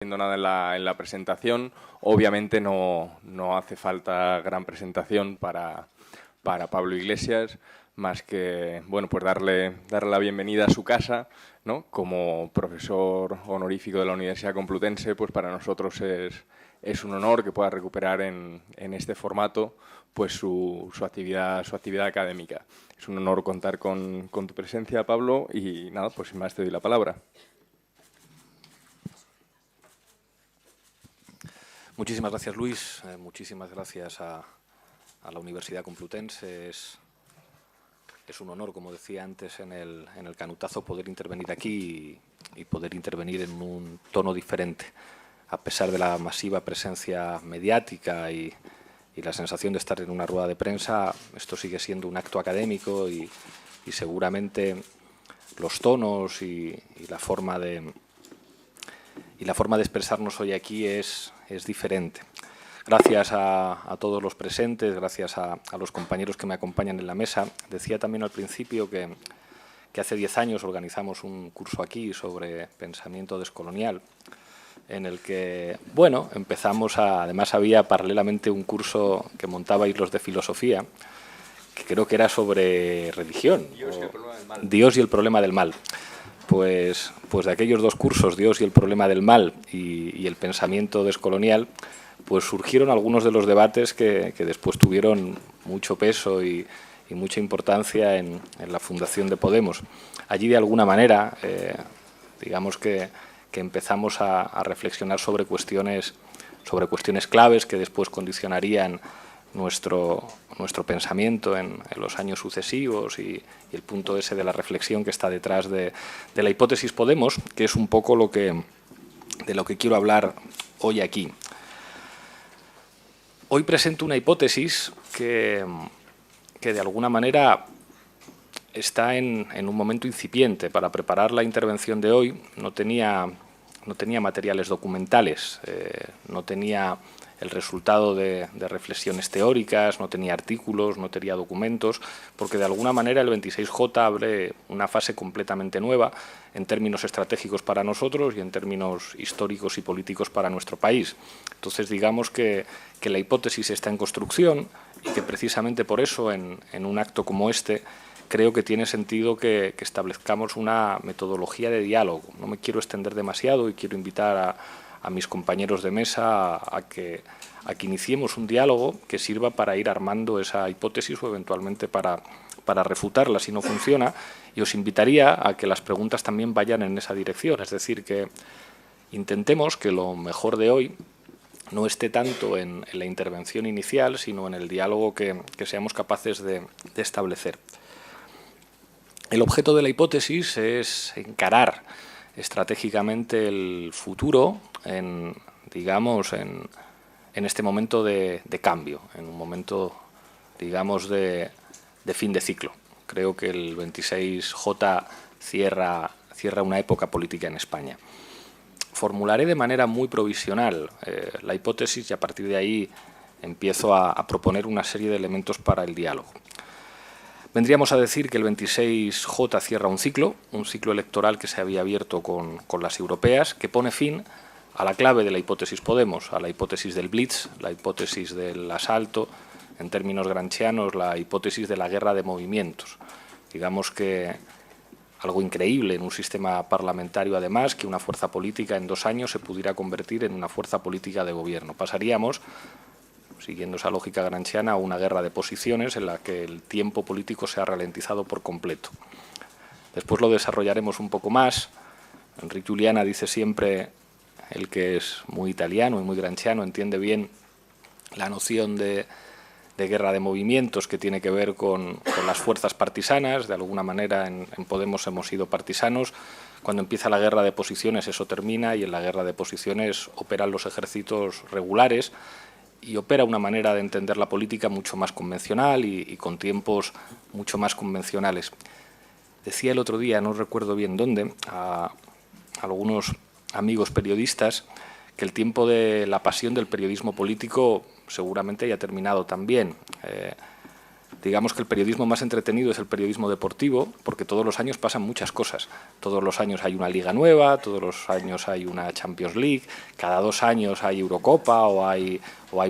Nada en la presentación. Obviamente no hace falta gran presentación para Pablo Iglesias, más que bueno, pues darle la bienvenida a su casa, ¿no? Como profesor honorífico de la Universidad Complutense, pues para nosotros es un honor que pueda recuperar en este formato pues su actividad académica. Es un honor contar con tu presencia, Pablo, y nada, pues sin más te doy la palabra. Muchísimas gracias, Luis. Muchísimas gracias a la Universidad Complutense. Es un honor, como decía antes en el canutazo, poder intervenir aquí y poder intervenir en un tono diferente. A pesar de la masiva presencia mediática y la sensación de estar en una rueda de prensa, esto sigue siendo un acto académico y seguramente los tonos y la forma de expresarnos hoy aquí es diferente. Gracias a todos los presentes, gracias a los compañeros que me acompañan en la mesa. Decía también al principio que hace 10 años organizamos un curso aquí sobre pensamiento descolonial, en el que, bueno, además había paralelamente un curso que montabais los de filosofía, que creo que era sobre religión. Dios y el problema del mal. Pues de aquellos dos cursos, Dios y el problema del mal y el pensamiento descolonial, pues surgieron algunos de los debates que después tuvieron mucho peso y mucha importancia en la fundación de Podemos. Allí, de alguna manera, digamos que empezamos a reflexionar sobre cuestiones claves que después condicionarían nuestro pensamiento en los años sucesivos y el punto ese de la reflexión que está detrás de la hipótesis Podemos, que es un poco de lo que quiero hablar hoy aquí. Hoy presento una hipótesis que de alguna manera está en un momento incipiente. Para preparar la intervención de hoy no tenía materiales documentales, no tenía el resultado de reflexiones teóricas, no tenía artículos, no tenía documentos, porque de alguna manera el 26J abre una fase completamente nueva en términos estratégicos para nosotros y en términos históricos y políticos para nuestro país. Entonces, digamos que la hipótesis está en construcción y que precisamente por eso en un acto como este creo que tiene sentido que establezcamos una metodología de diálogo. No me quiero extender demasiado y quiero invitar a mis compañeros de mesa a que iniciemos un diálogo que sirva para ir armando esa hipótesis o eventualmente para refutarla si no funciona, y os invitaría a que las preguntas también vayan en esa dirección, es decir, que intentemos que lo mejor de hoy no esté tanto en la intervención inicial, sino en el diálogo que seamos capaces de establecer. El objeto de la hipótesis es encarar estratégicamente el futuro en este momento de cambio, en un momento, digamos, de fin de ciclo. Creo que el 26J cierra una época política en España. Formularé de manera muy provisional la hipótesis y a partir de ahí empiezo a proponer una serie de elementos para el diálogo. Vendríamos a decir que el 26J cierra un ciclo electoral que se había abierto con las europeas, que pone fin a la clave de la hipótesis Podemos, a la hipótesis del blitz, la hipótesis del asalto, en términos gramscianos, la hipótesis de la guerra de movimientos. Digamos que algo increíble en un sistema parlamentario, además, que una fuerza política en 2 años se pudiera convertir en una fuerza política de gobierno. Pasaríamos, siguiendo esa lógica gramsciana, a una guerra de posiciones en la que el tiempo político se ha ralentizado por completo. Después lo desarrollaremos un poco más. Enrique Juliana dice siempre, el que es muy italiano y muy gramsciano, entiende bien la noción de guerra de movimientos que tiene que ver con las fuerzas partisanas. De alguna manera en Podemos hemos sido partisanos. Cuando empieza la guerra de posiciones eso termina y en la guerra de posiciones operan los ejércitos regulares y opera una manera de entender la política mucho más convencional y con tiempos mucho más convencionales. Decía el otro día, no recuerdo bien dónde, a algunos amigos periodistas que el tiempo de la pasión del periodismo político seguramente haya terminado también. digamos que el periodismo más entretenido es el periodismo deportivo, porque todos los años pasan muchas cosas. Todos los años hay una liga nueva, todos los años hay una Champions League, cada 2 años hay Eurocopa o hay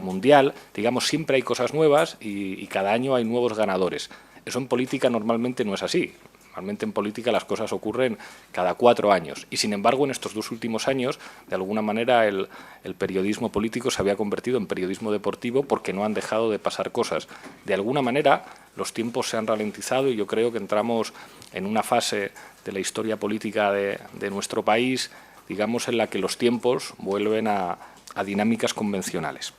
Mundial. Digamos, siempre hay cosas nuevas y cada año hay nuevos ganadores. Eso en política normalmente no es así. Normalmente en política las cosas ocurren cada 4 años y, sin embargo, en estos 2 últimos años, de alguna manera, el periodismo político se había convertido en periodismo deportivo porque no han dejado de pasar cosas. De alguna manera, los tiempos se han ralentizado y yo creo que entramos en una fase de la historia política de nuestro país, digamos, en la que los tiempos vuelven a dinámicas convencionales.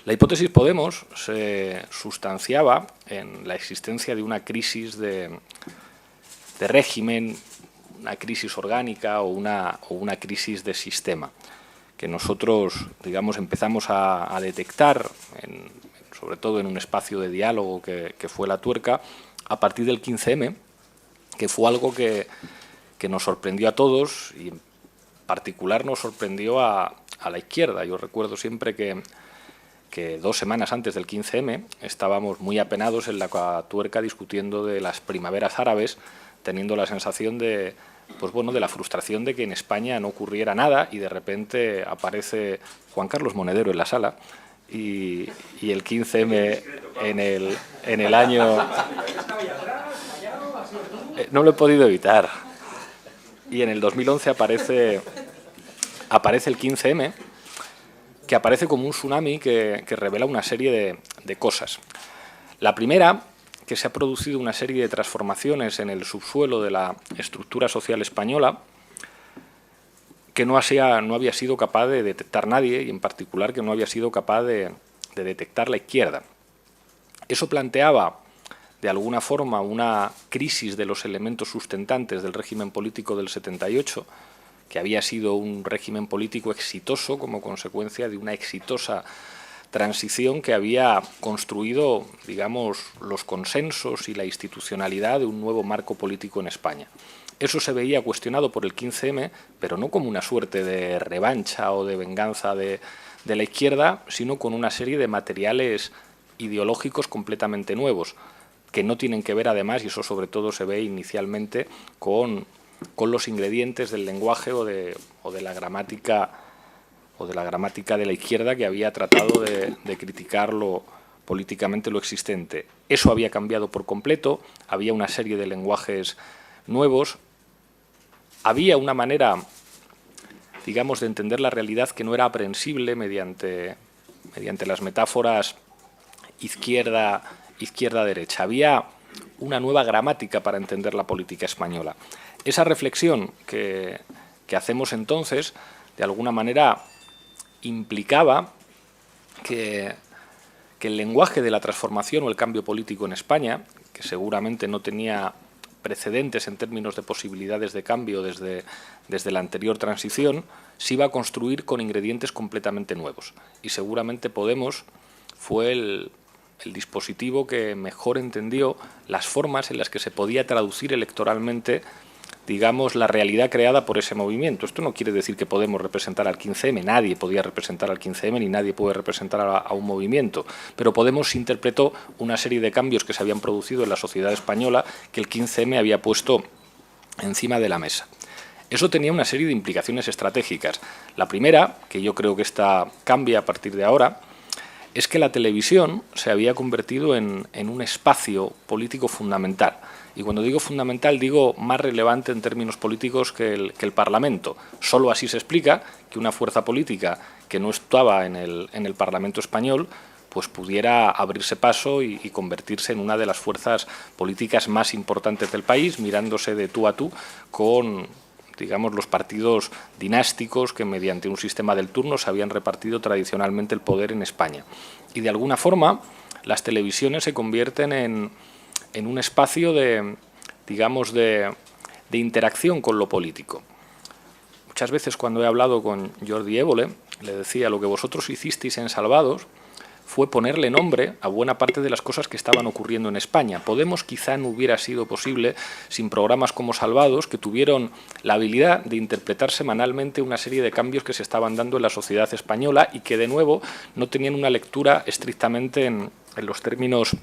La hipótesis Podemos se sustanciaba en la existencia de una crisis de régimen, una crisis orgánica o una crisis de sistema, que nosotros, digamos, empezamos a detectar, sobre todo en un espacio de diálogo que fue La Tuerca, a partir del 15M, que fue algo que nos sorprendió a todos y en particular nos sorprendió a la izquierda. Yo recuerdo siempre que 2 semanas antes del 15M estábamos muy apenados en La Tuerca discutiendo de las primaveras árabes, teniendo la sensación de la frustración de que en España no ocurriera nada y de repente aparece Juan Carlos Monedero en la sala y el 15M en el año... No lo he podido evitar. Y en el 2011 aparece el 15M, que aparece como un tsunami que revela una serie de cosas. La primera, que se ha producido una serie de transformaciones en el subsuelo de la estructura social española que no había sido capaz de detectar nadie y en particular que no había sido capaz de detectar la izquierda. Eso planteaba de alguna forma una crisis de los elementos sustentantes del régimen político del 78, que había sido un régimen político exitoso como consecuencia de una exitosa transición que había construido, digamos, los consensos y la institucionalidad de un nuevo marco político en España. Eso se veía cuestionado por el 15M, pero no como una suerte de revancha o de venganza de la izquierda, sino con una serie de materiales ideológicos completamente nuevos, que no tienen que ver además, y eso sobre todo se ve inicialmente, con los ingredientes del lenguaje o de la gramática de la izquierda, que había tratado de criticar políticamente lo existente. Eso había cambiado por completo, había una serie de lenguajes nuevos, había una manera, digamos, de entender la realidad que no era aprehensible mediante las metáforas izquierda-derecha. Había una nueva gramática para entender la política española. Esa reflexión que hacemos entonces, de alguna manera, implicaba que el lenguaje de la transformación o el cambio político en España, que seguramente no tenía precedentes en términos de posibilidades de cambio desde la anterior transición, se iba a construir con ingredientes completamente nuevos. Y seguramente Podemos fue el dispositivo que mejor entendió las formas en las que se podía traducir electoralmente, digamos, la realidad creada por ese movimiento. Esto no quiere decir que Podemos representar al 15M, nadie podía representar al 15M ni nadie puede representar a un movimiento, pero Podemos interpretó una serie de cambios que se habían producido en la sociedad española que el 15M había puesto encima de la mesa. Eso tenía una serie de implicaciones estratégicas. La primera, que yo creo que esta cambia a partir de ahora, es que la televisión se había convertido en un espacio político fundamental. Y cuando digo fundamental, digo más relevante en términos políticos que el Parlamento. Solo así se explica que una fuerza política que no estaba en el Parlamento español pues pudiera abrirse paso y convertirse en una de las fuerzas políticas más importantes del país, mirándose de tú a tú con, digamos, los partidos dinásticos que mediante un sistema del turno se habían repartido tradicionalmente el poder en España. Y de alguna forma las televisiones se convierten en un espacio de interacción con lo político. Muchas veces cuando he hablado con Jordi Évole, le decía: lo que vosotros hicisteis en Salvados fue ponerle nombre a buena parte de las cosas que estaban ocurriendo en España. Podemos quizá no hubiera sido posible sin programas como Salvados, que tuvieron la habilidad de interpretar semanalmente una serie de cambios que se estaban dando en la sociedad española y que, de nuevo, no tenían una lectura estrictamente en los términos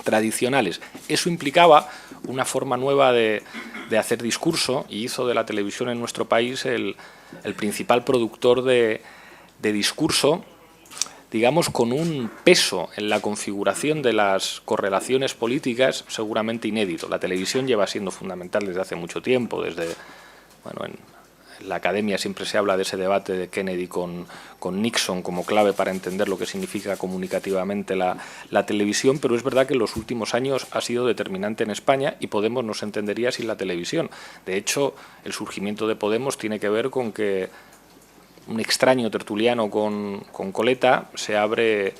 tradicionales. Eso implicaba una forma nueva de hacer discurso y hizo de la televisión en nuestro país el principal productor de discurso, digamos, con un peso en la configuración de las correlaciones políticas seguramente inédito. La televisión lleva siendo fundamental desde hace mucho tiempo, desde, bueno, en la academia siempre se habla de ese debate de Kennedy con Nixon como clave para entender lo que significa comunicativamente la televisión, pero es verdad que en los últimos años ha sido determinante en España y Podemos no se entendería sin la televisión. De hecho, el surgimiento de Podemos tiene que ver con que un extraño tertuliano con coleta se abre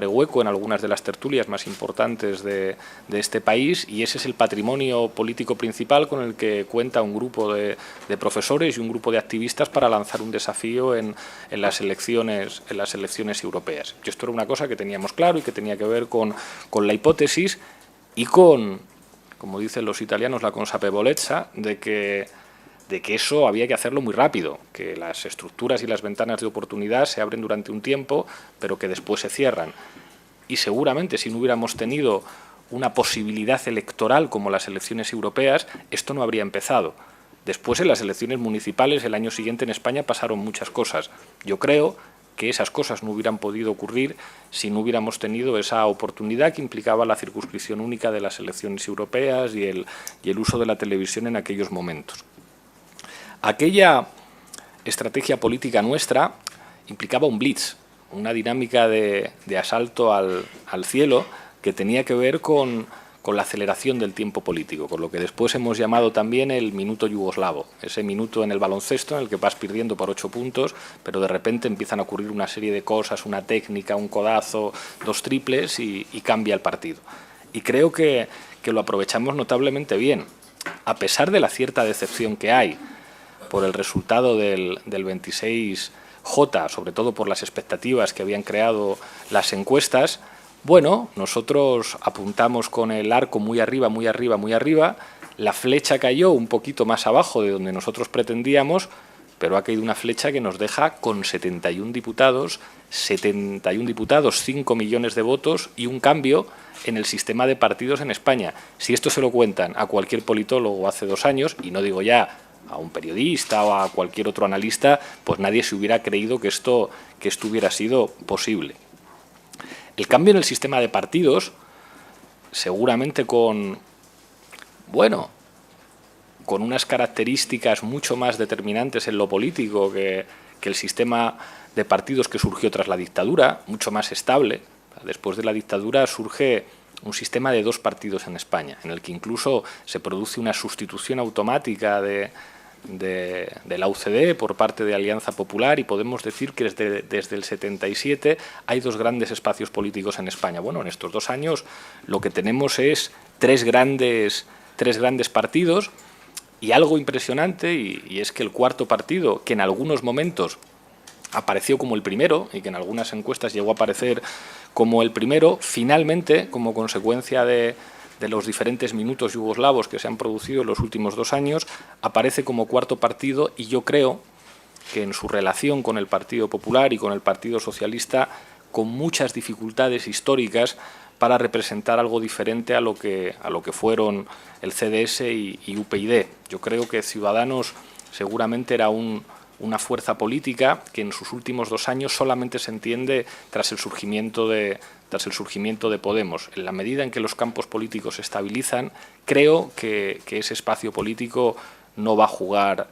hueco en algunas de las tertulias más importantes de este país, y ese es el patrimonio político principal con el que cuenta un grupo de profesores y un grupo de activistas para lanzar un desafío en las elecciones europeas. Y esto era una cosa que teníamos claro y que tenía que ver con la hipótesis y con, como dicen los italianos, la consapevolezza de que eso había que hacerlo muy rápido, que las estructuras y las ventanas de oportunidad se abren durante un tiempo, pero que después se cierran. Y seguramente si no hubiéramos tenido una posibilidad electoral como las elecciones europeas, esto no habría empezado. Después, en las elecciones municipales, el año siguiente en España pasaron muchas cosas. Yo creo que esas cosas no hubieran podido ocurrir si no hubiéramos tenido esa oportunidad que implicaba la circunscripción única de las elecciones europeas y el uso de la televisión en aquellos momentos. Aquella estrategia política nuestra implicaba un blitz, una dinámica de asalto al cielo que tenía que ver con la aceleración del tiempo político, con lo que después hemos llamado también el minuto yugoslavo, ese minuto en el baloncesto en el que vas perdiendo por 8 puntos, pero de repente empiezan a ocurrir una serie de cosas, una técnica, un codazo, 2 triples y cambia el partido. Y creo que lo aprovechamos notablemente bien, a pesar de la cierta decepción que hay por el resultado del 26J, sobre todo por las expectativas que habían creado las encuestas. Bueno, nosotros apuntamos con el arco muy arriba, muy arriba, muy arriba, la flecha cayó un poquito más abajo de donde nosotros pretendíamos, pero ha caído una flecha que nos deja con 71 diputados, 5 millones de votos y un cambio en el sistema de partidos en España. Si esto se lo cuentan a cualquier politólogo hace 2 años, y no digo ya a un periodista o a cualquier otro analista, pues nadie se hubiera creído que esto hubiera sido posible. El cambio en el sistema de partidos, seguramente con unas características mucho más determinantes en lo político que el sistema de partidos que surgió tras la dictadura, mucho más estable. Después de la dictadura surge un sistema de 2 partidos en España, en el que incluso se produce una sustitución automática de la UCD por parte de Alianza Popular, y podemos decir que desde el 77 hay 2 grandes espacios políticos en España. Bueno, en estos 2 años lo que tenemos es 3 grandes partidos, y algo impresionante, y es que el 4.º partido, que en algunos momentos apareció como el primero y que en algunas encuestas llegó a aparecer como el primero, finalmente, como consecuencia de los diferentes minutos yugoslavos que se han producido en los últimos 2 años, aparece como 4.º partido, y yo creo que en su relación con el Partido Popular y con el Partido Socialista, con muchas dificultades históricas para representar algo diferente a lo que fueron el CDS y UPyD. Yo creo que Ciudadanos seguramente era una fuerza política que en sus últimos 2 años solamente se entiende tras el surgimiento de Podemos. En la medida en que los campos políticos se estabilizan, creo que ese espacio político no va a jugar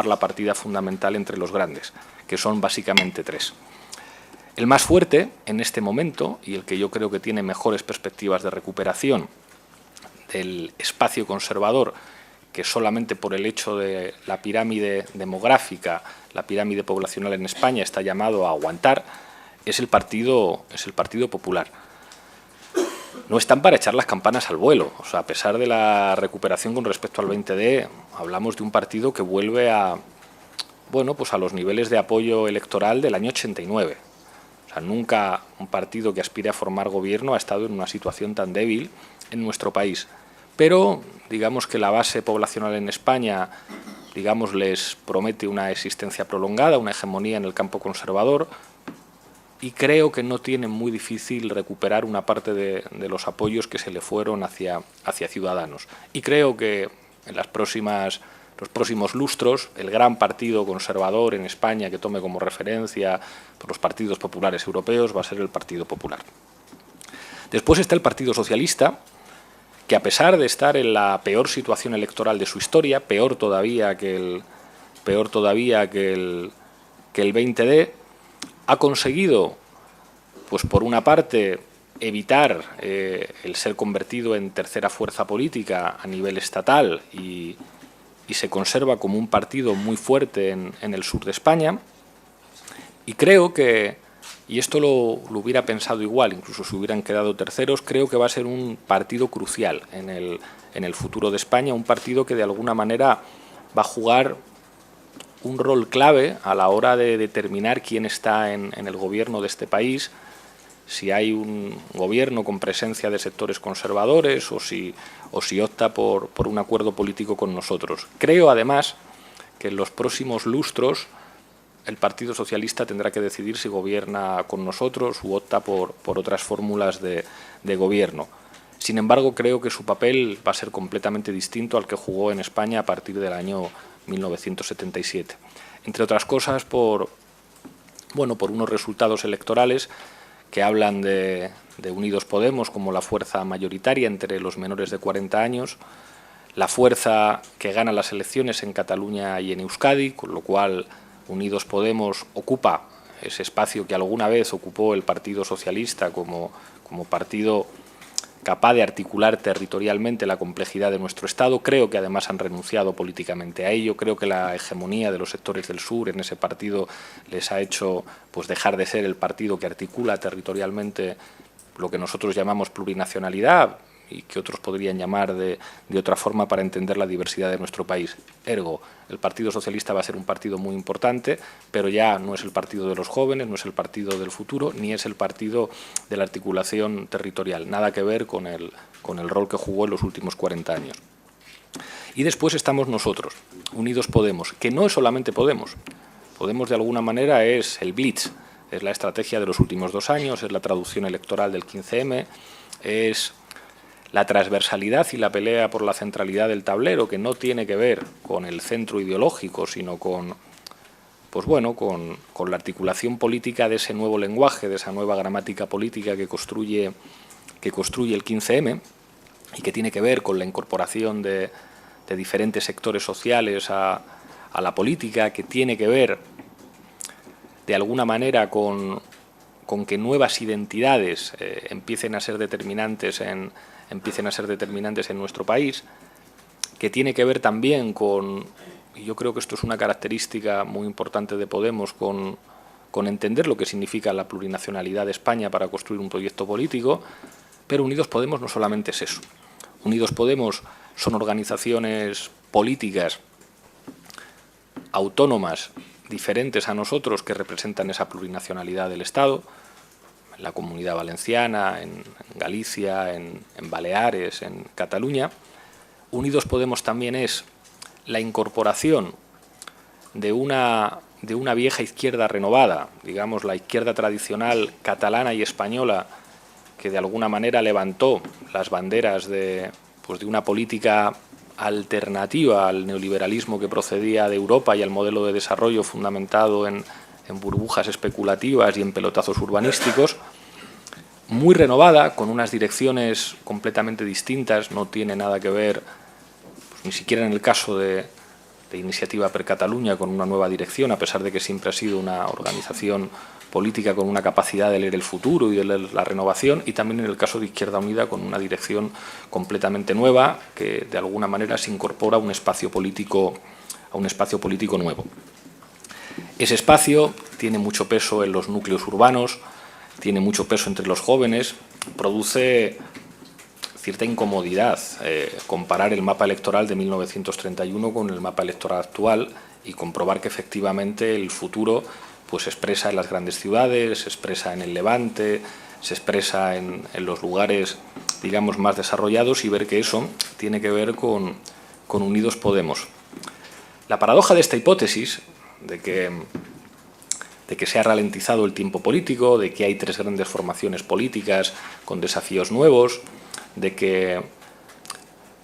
la partida fundamental entre los grandes, que son básicamente 3. El más fuerte en este momento, y el que yo creo que tiene mejores perspectivas de recuperación del espacio conservador, que solamente por el hecho de la pirámide demográfica, la pirámide poblacional en España está llamado a aguantar, es el Partido Popular. No están para echar las campanas al vuelo. O sea, a pesar de la recuperación con respecto al 20D, hablamos de un partido que vuelve a los niveles de apoyo electoral del año 89. O sea, nunca un partido que aspire a formar gobierno ha estado en una situación tan débil en nuestro país. Pero digamos que la base poblacional en España, les promete una existencia prolongada, una hegemonía en el campo conservador. y creo que no tiene muy difícil recuperar una parte de los apoyos que se le fueron hacia Ciudadanos. Y creo que en los próximos lustros, el gran partido conservador en España que tome como referencia por los partidos populares europeos va a ser el Partido Popular. Después está el Partido Socialista, que a pesar de estar en la peor situación electoral de su historia, peor todavía que el 20D, ha conseguido, pues por una parte, evitar el ser convertido en tercera fuerza política a nivel estatal y se conserva como un partido muy fuerte en el sur de España. Y creo que, y esto lo hubiera pensado igual, incluso si hubieran quedado terceros, creo que va a ser un partido crucial en el futuro de España, un partido que de alguna manera va a jugar un rol clave a la hora de determinar quién está en el gobierno de este país, si hay un gobierno con presencia de sectores conservadores o si opta por un acuerdo político con nosotros. Creo, además, que en los próximos lustros el Partido Socialista tendrá que decidir si gobierna con nosotros u opta por otras fórmulas de gobierno. Sin embargo, creo que su papel va a ser completamente distinto al que jugó en España a partir del año 1977. Entre otras cosas, por unos resultados electorales que hablan de Unidos Podemos como la fuerza mayoritaria entre los menores de 40 años, la fuerza que gana las elecciones en Cataluña y en Euskadi, con lo cual Unidos Podemos ocupa ese espacio que alguna vez ocupó el Partido Socialista como partido capaz de articular territorialmente la complejidad de nuestro Estado. Creo que además han renunciado políticamente a ello. Creo que la hegemonía de los sectores del sur en ese partido les ha hecho pues dejar de ser el partido que articula territorialmente lo que nosotros llamamos plurinacionalidad y que otros podrían llamar de otra forma para entender la diversidad de nuestro país. Ergo, el Partido Socialista va a ser un partido muy importante, pero ya no es el partido de los jóvenes, no es el partido del futuro, ni es el partido de la articulación territorial. Nada que ver con el rol que jugó en los últimos 40 años. Y después estamos nosotros, Unidos Podemos, que no es solamente Podemos. Podemos, de alguna manera, es el blitz, es la estrategia de los últimos 2 años, es la traducción electoral del 15M, es la transversalidad y la pelea por la centralidad del tablero, que no tiene que ver con el centro ideológico, sino con la articulación política de ese nuevo lenguaje, de esa nueva gramática política que construye el 15M y que tiene que ver con la incorporación de diferentes sectores sociales a la política, que tiene que ver de alguna manera con que nuevas identidades empiecen a ser determinantes en nuestro país, que tiene que ver también con, y yo creo que esto es una característica muy importante de Podemos, con entender lo que significa la plurinacionalidad de España para construir un proyecto político. Pero Unidos Podemos no solamente es eso. Unidos Podemos son organizaciones políticas autónomas, diferentes a nosotros, que representan esa plurinacionalidad del Estado, en la Comunidad Valenciana, en Galicia, en Baleares, en Cataluña. Unidos Podemos también es la incorporación de una vieja izquierda renovada, digamos la izquierda tradicional catalana y española, que de alguna manera levantó las banderas de una política alternativa al neoliberalismo que procedía de Europa y al modelo de desarrollo fundamentado en burbujas especulativas y en pelotazos urbanísticos, muy renovada, con unas direcciones completamente distintas. No tiene nada que ver, ni siquiera en el caso de Iniciativa per Catalunya, con una nueva dirección, a pesar de que siempre ha sido una organización política con una capacidad de leer el futuro y de leer la renovación, y también en el caso de Izquierda Unida, con una dirección completamente nueva que de alguna manera se incorpora a un espacio político nuevo. Ese espacio tiene mucho peso en los núcleos urbanos, tiene mucho peso entre los jóvenes, produce cierta incomodidad comparar el mapa electoral de 1931 con el mapa electoral actual y comprobar que efectivamente el futuro pues se expresa en las grandes ciudades, se expresa en el Levante, se expresa en los lugares, digamos, más desarrollados, y ver que eso tiene que ver con Unidos Podemos. La paradoja de esta hipótesis, de que de que se ha ralentizado el tiempo político, de que hay 3 grandes formaciones políticas con desafíos nuevos, de que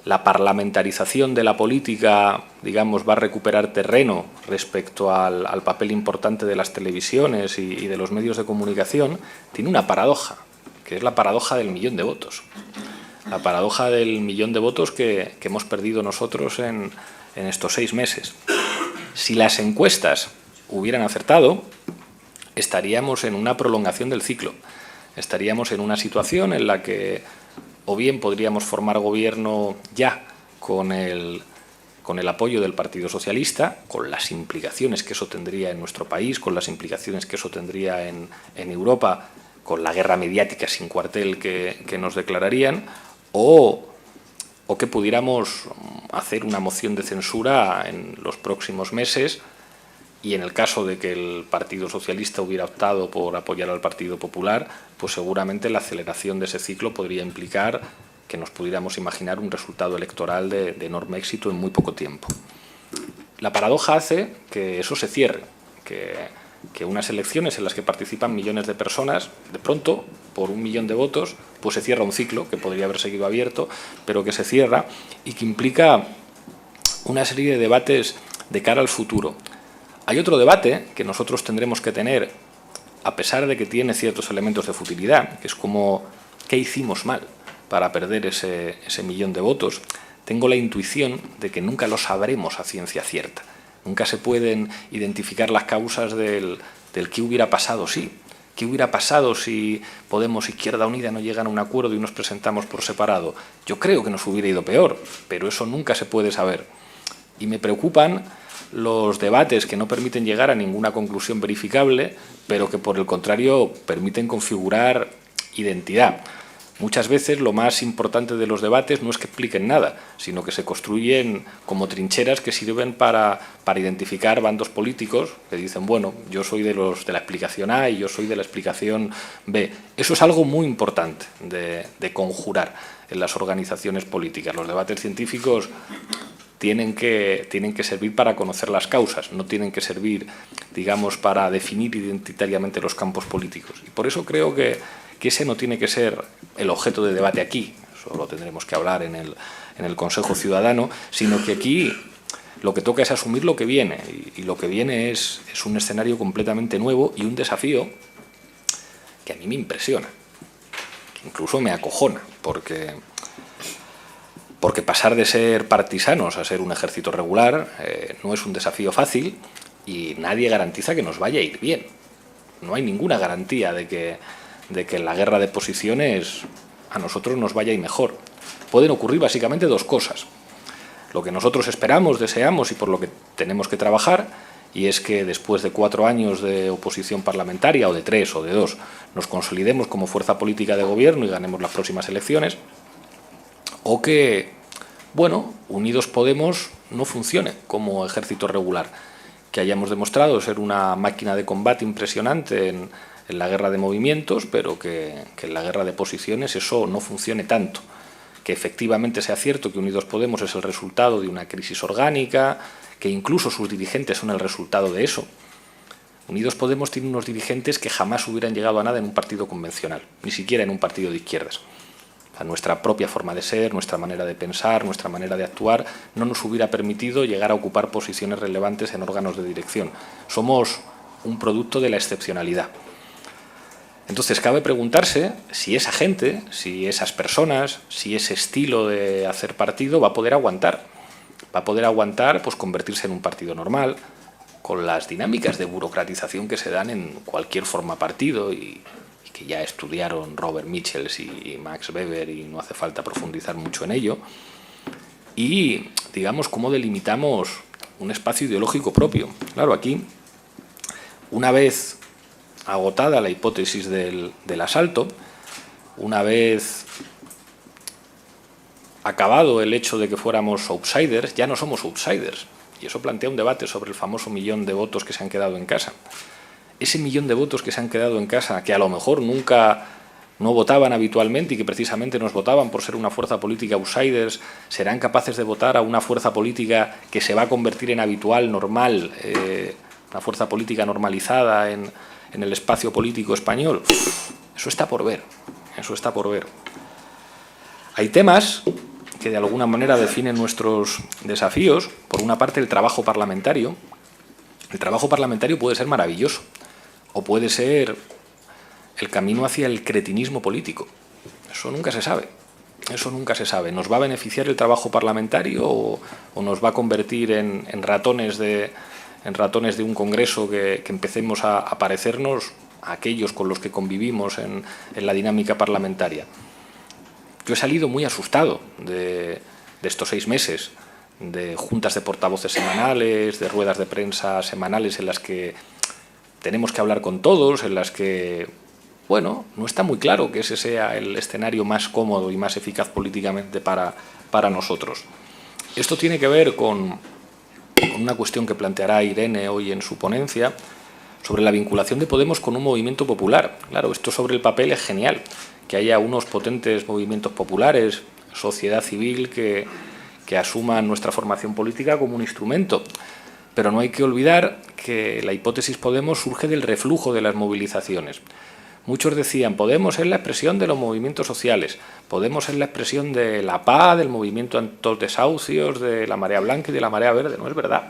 la parlamentarización de la política, digamos, va a recuperar terreno respecto al papel importante de las televisiones y de los medios de comunicación, tiene una paradoja, que es la paradoja del millón de votos. La paradoja del millón de votos que hemos perdido nosotros en estos 6 meses. Si las encuestas hubieran acertado, estaríamos en una prolongación del ciclo. Estaríamos en una situación en la que o bien podríamos formar gobierno ya con el apoyo del Partido Socialista, con las implicaciones que eso tendría en nuestro país, con las implicaciones que eso tendría en Europa, con la guerra mediática sin cuartel que nos declararían, o que pudiéramos hacer una moción de censura en los próximos meses, y en el caso de que el Partido Socialista hubiera optado por apoyar al Partido Popular, pues seguramente la aceleración de ese ciclo podría implicar que nos pudiéramos imaginar un resultado electoral de enorme éxito en muy poco tiempo. La paradoja hace que eso se cierre, que unas elecciones en las que participan millones de personas, de pronto, por 1 millón de votos, pues se cierra un ciclo que podría haber seguido abierto, pero que se cierra y que implica una serie de debates de cara al futuro. Hay otro debate que nosotros tendremos que tener, a pesar de que tiene ciertos elementos de futilidad, que es como ¿qué hicimos mal para perder ese millón de votos? Tengo la intuición de que nunca lo sabremos a ciencia cierta. Nunca se pueden identificar las causas del qué hubiera pasado si. ¿Qué hubiera pasado si Podemos e Izquierda Unida no llegan a un acuerdo y nos presentamos por separado? Yo creo que nos hubiera ido peor, pero eso nunca se puede saber. Y me preocupan los debates que no permiten llegar a ninguna conclusión verificable, pero que por el contrario permiten configurar identidad. Muchas veces lo más importante de los debates no es que expliquen nada, sino que se construyen como trincheras que sirven para identificar bandos políticos que dicen, bueno, yo soy de la explicación A y yo soy de la explicación B. Eso es algo muy importante de conjurar en las organizaciones políticas. Los debates científicos tienen que servir para conocer las causas, no tienen que servir, digamos, para definir identitariamente los campos políticos. Y por eso creo que ese no tiene que ser el objeto de debate aquí, eso lo tendremos que hablar en el Consejo Ciudadano, sino que aquí lo que toca es asumir lo que viene, y lo que viene es un escenario completamente nuevo y un desafío que a mí me impresiona, que incluso me acojona, porque pasar de ser partisanos a ser un ejército regular no es un desafío fácil y nadie garantiza que nos vaya a ir bien. No hay ninguna garantía de que en la guerra de posiciones a nosotros nos vaya a ir mejor. Pueden ocurrir básicamente 2 cosas. Lo que nosotros esperamos, deseamos y por lo que tenemos que trabajar, y es que después de 4 años de oposición parlamentaria, o de 3 o de 2, nos consolidemos como fuerza política de gobierno y ganemos las próximas elecciones, o que, bueno, Unidos Podemos no funcione como ejército regular, que hayamos demostrado ser una máquina de combate impresionante en la guerra de movimientos, pero que en la guerra de posiciones eso no funcione tanto, que efectivamente sea cierto que Unidos Podemos es el resultado de una crisis orgánica, que incluso sus dirigentes son el resultado de eso. Unidos Podemos tiene unos dirigentes que jamás hubieran llegado a nada en un partido convencional, ni siquiera en un partido de izquierdas. O sea, nuestra propia forma de ser, nuestra manera de pensar, nuestra manera de actuar, no nos hubiera permitido llegar a ocupar posiciones relevantes en órganos de dirección. Somos un producto de la excepcionalidad. Entonces cabe preguntarse si esa gente, si esas personas, si ese estilo de hacer partido va a poder aguantar. Va a poder aguantar pues convertirse en un partido normal, con las dinámicas de burocratización que se dan en cualquier forma partido y que ya estudiaron Robert Michels y Max Weber y no hace falta profundizar mucho en ello. Y, digamos, cómo delimitamos un espacio ideológico propio. Claro, aquí, una vez agotada la hipótesis del asalto, una vez acabado el hecho de que fuéramos outsiders, ya no somos outsiders. Y eso plantea un debate sobre el famoso millón de votos que se han quedado en casa. Ese millón de votos que se han quedado en casa, que a lo mejor nunca no votaban habitualmente y que precisamente nos votaban por ser una fuerza política outsiders, serán capaces de votar a una fuerza política que se va a convertir en habitual, normal, una fuerza política normalizada en el espacio político español. Eso está por ver, eso está por ver. Hay temas que de alguna manera definen nuestros desafíos. Por una parte, el trabajo parlamentario. El trabajo parlamentario puede ser maravilloso o puede ser el camino hacia el cretinismo político. Eso nunca se sabe. Eso nunca se sabe. ¿Nos va a beneficiar el trabajo parlamentario o nos va a convertir en ratones de un congreso que empecemos a parecernos a aquellos con los que convivimos en la dinámica parlamentaria? Yo he salido muy asustado de estos 6 meses, de juntas de portavoces semanales, de ruedas de prensa semanales en las que tenemos que hablar con todos, en las que, bueno, no está muy claro que ese sea el escenario más cómodo y más eficaz políticamente para nosotros. Esto tiene que ver con una cuestión que planteará Irene hoy en su ponencia, sobre la vinculación de Podemos con un movimiento popular. Claro, esto sobre el papel es genial, que haya unos potentes movimientos populares, sociedad civil, que asuman nuestra formación política como un instrumento. Pero no hay que olvidar que la hipótesis Podemos surge del reflujo de las movilizaciones. Muchos decían, Podemos es la expresión de los movimientos sociales, Podemos es la expresión de la PA, del movimiento antidesahucios, de la marea blanca y de la marea verde. No es verdad.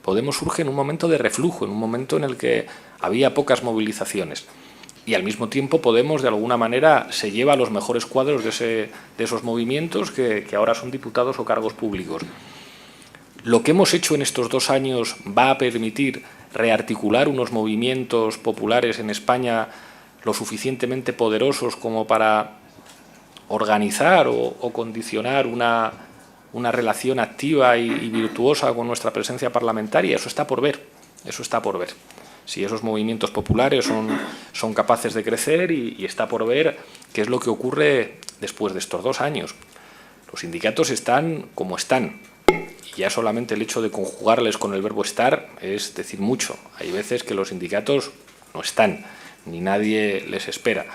Podemos surge en un momento de reflujo, en un momento en el que había pocas movilizaciones. Y al mismo tiempo Podemos, de alguna manera, se lleva a los mejores cuadros de esos movimientos que ahora son diputados o cargos públicos. Lo que hemos hecho en estos 2 años va a permitir rearticular unos movimientos populares en España lo suficientemente poderosos como para organizar o condicionar una relación activa y virtuosa con nuestra presencia parlamentaria. Eso está por ver, eso está por ver. Si esos movimientos populares son capaces de crecer y está por ver qué es lo que ocurre después de estos 2 años. Los sindicatos están como están. Y ya solamente el hecho de conjugarles con el verbo estar es decir mucho. Hay veces que los sindicatos no están, ni nadie les espera.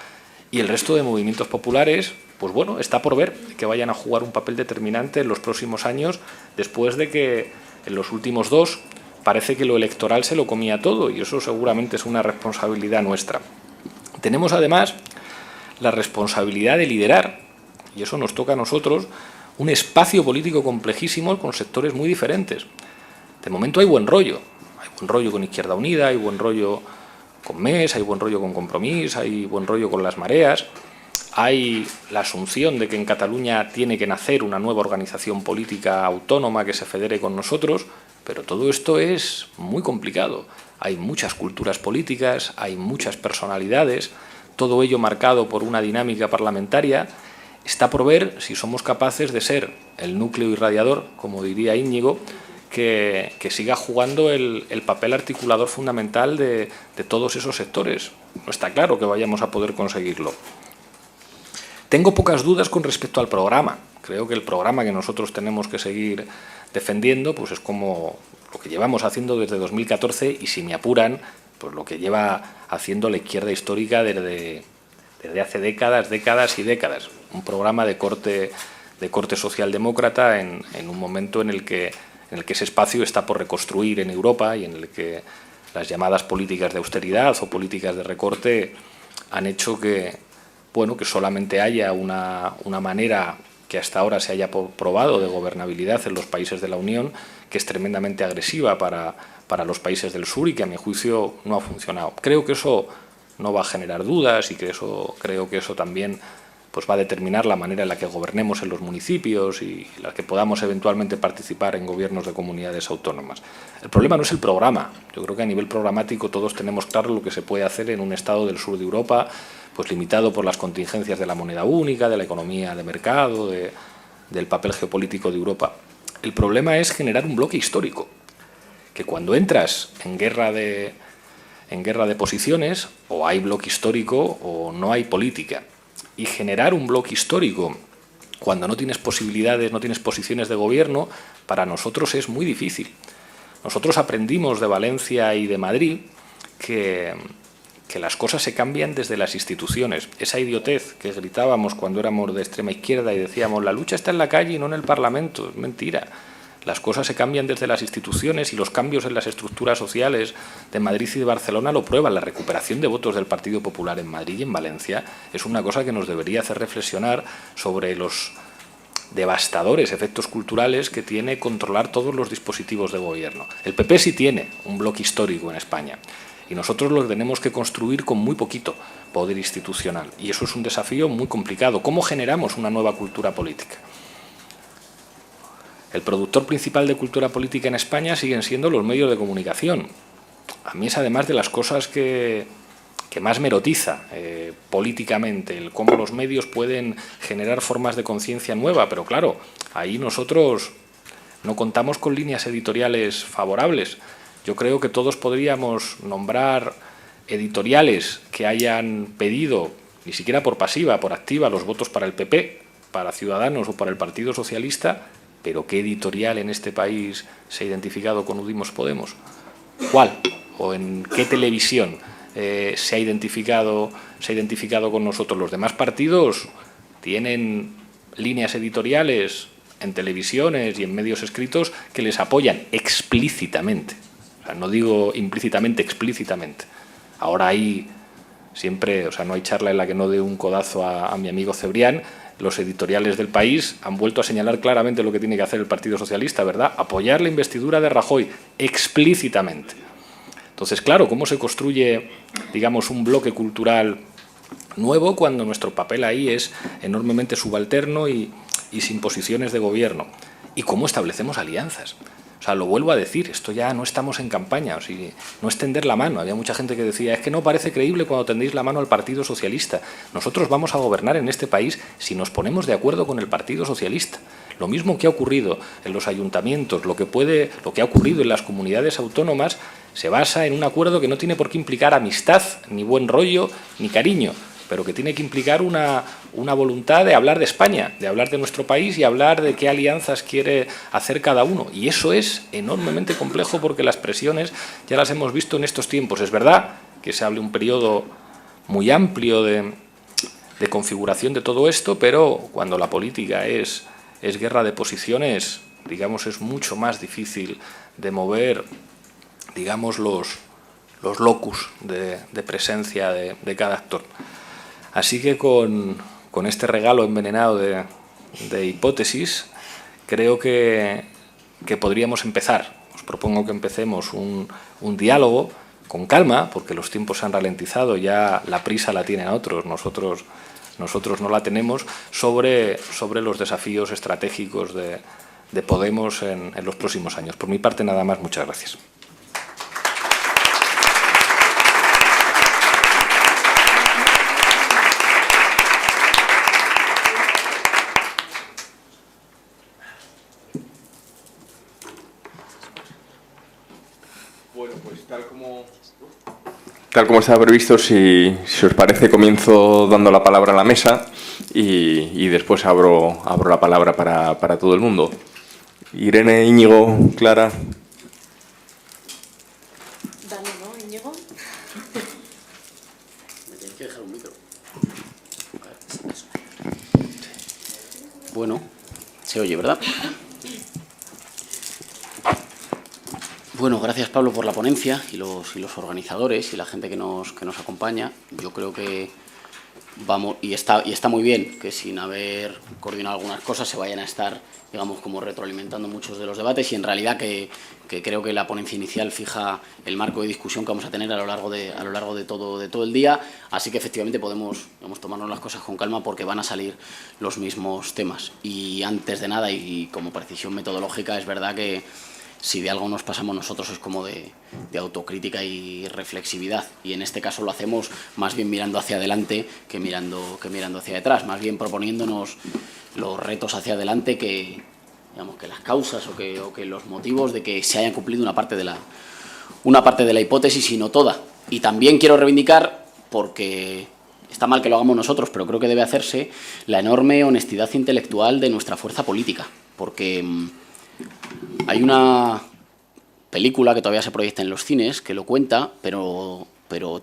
Y el resto de movimientos populares, pues bueno, está por ver que vayan a jugar un papel determinante en los próximos años, después de que en los últimos 2 parece que lo electoral se lo comía todo, y eso seguramente es una responsabilidad nuestra. Tenemos además la responsabilidad de liderar, y eso nos toca a nosotros, un espacio político complejísimo con sectores muy diferentes. De momento hay buen rollo con Izquierda Unida, hay buen rollo con MES, hay buen rollo con Compromís, hay buen rollo con las mareas, hay la asunción de que en Cataluña tiene que nacer una nueva organización política autónoma que se federe con nosotros, pero todo esto es muy complicado. Hay muchas culturas políticas, hay muchas personalidades, todo ello marcado por una dinámica parlamentaria. Está por ver si somos capaces de ser el núcleo irradiador, como diría Íñigo, que siga jugando el papel articulador fundamental de todos esos sectores. No está claro que vayamos a poder conseguirlo. Tengo pocas dudas con respecto al programa. Creo que el programa que nosotros tenemos que seguir defendiendo pues es como lo que llevamos haciendo desde 2014 y, si me apuran, pues lo que lleva haciendo la izquierda histórica desde hace décadas y décadas. Un programa de corte socialdemócrata en un momento en el que ese espacio está por reconstruir en Europa y en el que las llamadas políticas de austeridad o políticas de recorte han hecho que solamente haya una manera que hasta ahora se haya probado de gobernabilidad en los países de la Unión, que es tremendamente agresiva para los países del sur y que, a mi juicio, no ha funcionado. Creo que eso no va a generar dudas y creo que eso también pues va a determinar la manera en la que gobernemos en los municipios y la que podamos eventualmente participar en gobiernos de comunidades autónomas. El problema no es el programa. Yo creo que a nivel programático todos tenemos claro lo que se puede hacer en un Estado del sur de Europa, pues limitado por las contingencias de la moneda única, de la economía de mercado, del papel geopolítico de Europa. El problema es generar un bloque histórico, que cuando entras en guerra de posiciones, o hay bloque histórico o no hay política. Y generar un bloque histórico cuando no tienes posibilidades, no tienes posiciones de gobierno, para nosotros es muy difícil. Nosotros aprendimos de Valencia y de Madrid que las cosas se cambian desde las instituciones. Esa idiotez que gritábamos cuando éramos de extrema izquierda y decíamos la lucha está en la calle y no en el Parlamento, es mentira. Las cosas se cambian desde las instituciones y los cambios en las estructuras sociales de Madrid y de Barcelona lo prueban. La recuperación de votos del Partido Popular en Madrid y en Valencia es una cosa que nos debería hacer reflexionar sobre los devastadores efectos culturales que tiene controlar todos los dispositivos de gobierno. El PP sí tiene un bloque histórico en España y nosotros lo tenemos que construir con muy poquito poder institucional y eso es un desafío muy complicado. ¿Cómo generamos una nueva cultura política? El productor principal de cultura política en España siguen siendo los medios de comunicación. A mí es además de las cosas que más me erotiza políticamente, el cómo los medios pueden generar formas de conciencia nueva, pero claro, ahí nosotros no contamos con líneas editoriales favorables. Yo creo que todos podríamos nombrar editoriales que hayan pedido, ni siquiera por pasiva, por activa, los votos para el PP, para Ciudadanos o para el Partido Socialista, pero ¿qué editorial en este país se ha identificado con Unimos Podemos? ¿Cuál? ¿O en qué televisión se ha identificado con nosotros? Los demás partidos tienen líneas editoriales en televisiones y en medios escritos que les apoyan explícitamente. O sea, no digo implícitamente, explícitamente. Ahora hay siempre, o sea, no hay charla en la que no dé un codazo a mi amigo Cebrián. Los editoriales del país han vuelto a señalar claramente lo que tiene que hacer el Partido Socialista, ¿verdad? Apoyar la investidura de Rajoy explícitamente. Entonces, claro, ¿cómo se construye, digamos, un bloque cultural nuevo cuando nuestro papel ahí es enormemente subalterno y sin posiciones de gobierno? ¿Y cómo establecemos alianzas? O sea, lo vuelvo a decir, esto ya no estamos en campaña, o sea, no es tender la mano. Había mucha gente que decía, es que no parece creíble cuando tendéis la mano al Partido Socialista. Nosotros vamos a gobernar en este país si nos ponemos de acuerdo con el Partido Socialista. Lo mismo que ha ocurrido en los ayuntamientos, lo que ha ocurrido en las comunidades autónomas, se basa en un acuerdo que no tiene por qué implicar amistad, ni buen rollo, ni cariño, pero que tiene que implicar una voluntad de hablar de España, de hablar de nuestro país y hablar de qué alianzas quiere hacer cada uno. Y eso es enormemente complejo porque las presiones ya las hemos visto en estos tiempos. Es verdad que se hable un periodo muy amplio de configuración de todo esto, pero cuando la política es guerra de posiciones, digamos, es mucho más difícil de mover, digamos, los locus de presencia de cada actor. Así que con este regalo envenenado de hipótesis, creo que podríamos empezar. Os propongo que empecemos un diálogo con calma, porque los tiempos se han ralentizado, ya la prisa la tienen otros, nosotros no la tenemos, sobre los desafíos estratégicos de Podemos en los próximos años. Por mi parte, nada más. Muchas gracias. Bueno, pues tal como estaba previsto, si os parece, comienzo dando la palabra a la mesa y después abro la palabra para todo el mundo. Irene, Íñigo, Clara. Dale, ¿no, Íñigo? Me tienes que dejar un micro. Bueno, se oye, ¿verdad? Bueno, gracias Pablo por la ponencia y los organizadores y la gente que nos acompaña. Yo creo que vamos, y está muy bien que sin haber coordinado algunas cosas se vayan a estar, digamos, como retroalimentando muchos de los debates y en realidad que creo que la ponencia inicial fija el marco de discusión que vamos a tener a lo largo de todo el día, así que efectivamente podemos, digamos, tomarnos las cosas con calma porque van a salir los mismos temas. Y antes de nada, y como precisión metodológica, es verdad que si de algo nos pasamos nosotros es como de autocrítica y reflexividad, y en este caso lo hacemos más bien mirando hacia adelante que mirando hacia detrás, más bien proponiéndonos los retos hacia adelante que, digamos, que las causas o que los motivos de que se hayan cumplido una parte de la hipótesis y no toda. Y también quiero reivindicar, porque está mal que lo hagamos nosotros, pero creo que debe hacerse, la enorme honestidad intelectual de nuestra fuerza política, porque hay una película que todavía se proyecta en los cines que lo cuenta, pero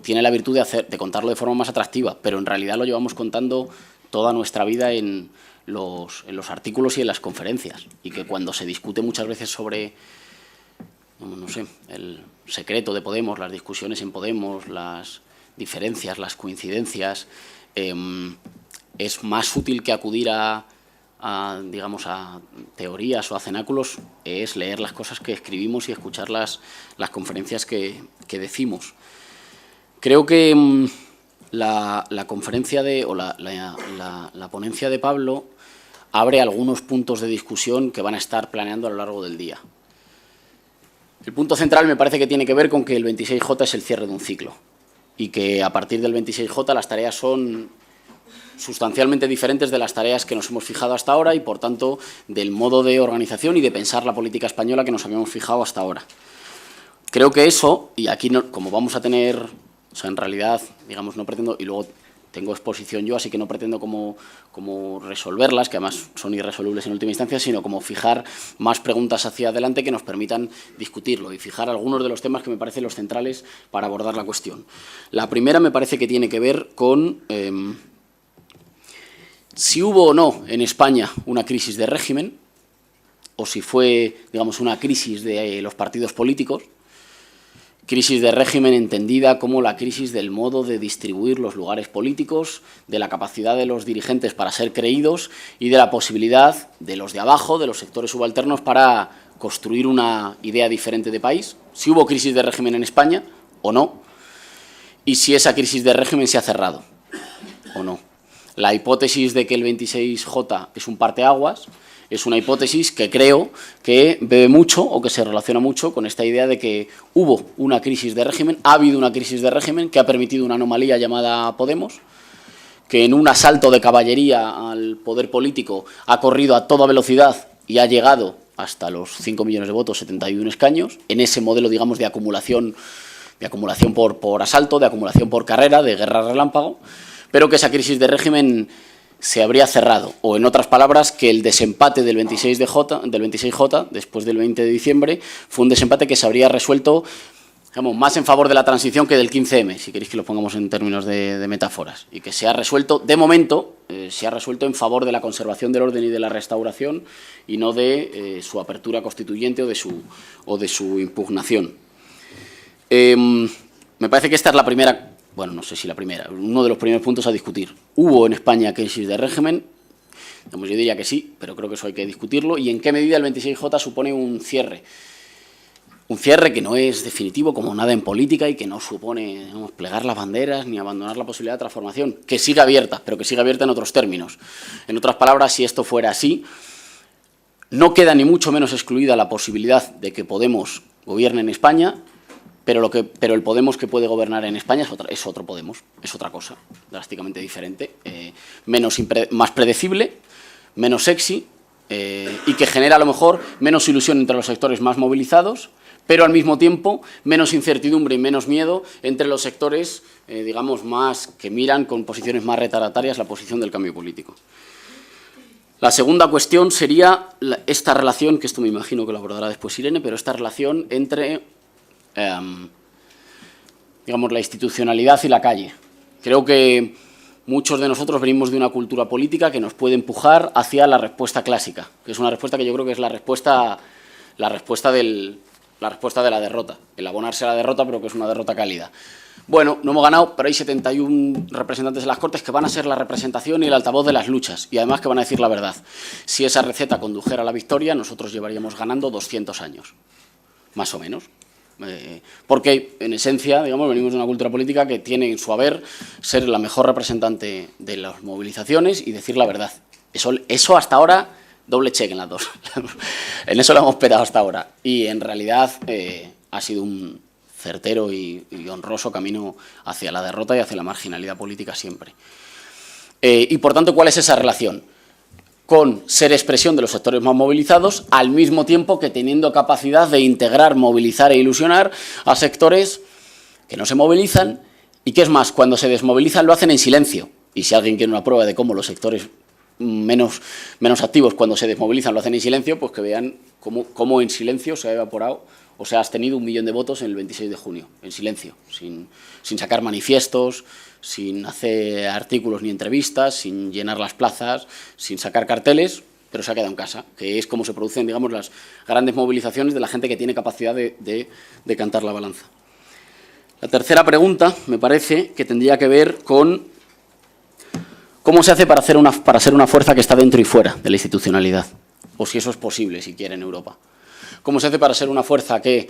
tiene la virtud de contarlo de forma más atractiva, pero en realidad lo llevamos contando toda nuestra vida en los artículos y en las conferencias, y que cuando se discute muchas veces sobre, no sé, el secreto de Podemos, las discusiones en Podemos, las diferencias, las coincidencias, es más útil que acudir digamos, a teorías o a cenáculos, es leer las cosas que escribimos y escuchar las conferencias que decimos. Creo que la conferencia la ponencia de Pablo abre algunos puntos de discusión que van a estar planeando a lo largo del día. El punto central me parece que tiene que ver con que el 26J es el cierre de un ciclo y que a partir del 26J las tareas son sustancialmente diferentes de las tareas que nos hemos fijado hasta ahora y, por tanto, del modo de organización y de pensar la política española que nos habíamos fijado hasta ahora. Creo que eso, y aquí como vamos a tener, o sea, en realidad, digamos, no pretendo, y luego tengo exposición yo, así que no pretendo como resolverlas, que además son irresolubles en última instancia, sino como fijar más preguntas hacia adelante que nos permitan discutirlo y fijar algunos de los temas que me parecen los centrales para abordar la cuestión. La primera me parece que tiene que ver con si hubo o no en España una crisis de régimen, o si fue, digamos, una crisis de los partidos políticos. Crisis de régimen entendida como la crisis del modo de distribuir los lugares políticos, de la capacidad de los dirigentes para ser creídos y de la posibilidad de los de abajo, de los sectores subalternos, para construir una idea diferente de país. Si hubo crisis de régimen en España o no, y si esa crisis de régimen se ha cerrado o no. La hipótesis de que el 26J es un parteaguas es una hipótesis que creo que bebe mucho o que se relaciona mucho con esta idea de que hubo una crisis de régimen, ha habido una crisis de régimen que ha permitido una anomalía llamada Podemos, que en un asalto de caballería al poder político ha corrido a toda velocidad y ha llegado hasta los 5 millones de votos, 71 escaños, en ese modelo, digamos, de acumulación por asalto, de acumulación por carrera, de guerra relámpago, pero que esa crisis de régimen se habría cerrado, o en otras palabras, que el desempate del 26J, después del 20 de diciembre, fue un desempate que se habría resuelto, digamos, más en favor de la transición que del 15M, si queréis que lo pongamos en términos de metáforas, y que se ha resuelto, de momento, se ha resuelto en favor de la conservación del orden y de la restauración, y no de su apertura constituyente o de su impugnación. Me parece que esta es la primera. Bueno, no sé si la primera, uno de los primeros puntos a discutir. ¿Hubo en España crisis de régimen? Yo diría que sí, pero creo que eso hay que discutirlo. ¿Y en qué medida el 26J supone un cierre? Un cierre que no es definitivo como nada en política y que no supone, digamos, plegar las banderas ni abandonar la posibilidad de transformación, que siga abierta, pero que siga abierta en otros términos. En otras palabras, si esto fuera así, no queda ni mucho menos excluida la posibilidad de que Podemos gobierne en España, pero el Podemos que puede gobernar en España es otro Podemos, es otra cosa, drásticamente diferente, más predecible, menos sexy y que genera a lo mejor menos ilusión entre los sectores más movilizados, pero al mismo tiempo menos incertidumbre y menos miedo entre los sectores, digamos, más que miran con posiciones más retardatarias la posición del cambio político. La segunda cuestión sería esta relación, que esto me imagino que lo abordará después Irene, pero esta relación entre digamos, la institucionalidad y la calle. Creo que muchos de nosotros venimos de una cultura política que nos puede empujar hacia la respuesta clásica, que es una respuesta que yo creo que es la respuesta de la derrota, el abonarse a la derrota, pero que es una derrota cálida. Bueno, no hemos ganado, pero hay 71 representantes en las Cortes que van a ser la representación y el altavoz de las luchas, y además que van a decir la verdad. Si esa receta condujera a la victoria, nosotros llevaríamos ganando 200 años, más o menos. Porque, en esencia, digamos, venimos de una cultura política que tiene en su haber ser la mejor representante de las movilizaciones y decir la verdad. Eso hasta ahora, doble check en las dos. En eso lo hemos petado hasta ahora. Y, en realidad, ha sido un certero y honroso camino hacia la derrota y hacia la marginalidad política siempre. Y, por tanto, ¿cuál es esa relación? Con ser expresión de los sectores más movilizados, al mismo tiempo que teniendo capacidad de integrar, movilizar e ilusionar a sectores que no se movilizan y que, es más, cuando se desmovilizan lo hacen en silencio. Y si alguien quiere una prueba de cómo los sectores menos activos cuando se desmovilizan lo hacen en silencio, pues que vean cómo en silencio se ha evaporado o se ha abstenido 1 millón de votos en el 26 de junio, en silencio, sin sacar manifiestos, sin hacer artículos ni entrevistas, sin llenar las plazas, sin sacar carteles, pero se ha quedado en casa, que es como se producen, digamos, las grandes movilizaciones de la gente que tiene capacidad de cantar la balanza. La tercera pregunta, me parece, que tendría que ver con cómo se hace para ser una fuerza que está dentro y fuera de la institucionalidad, o si eso es posible, si quiere, en Europa. ¿Cómo se hace para ser una fuerza que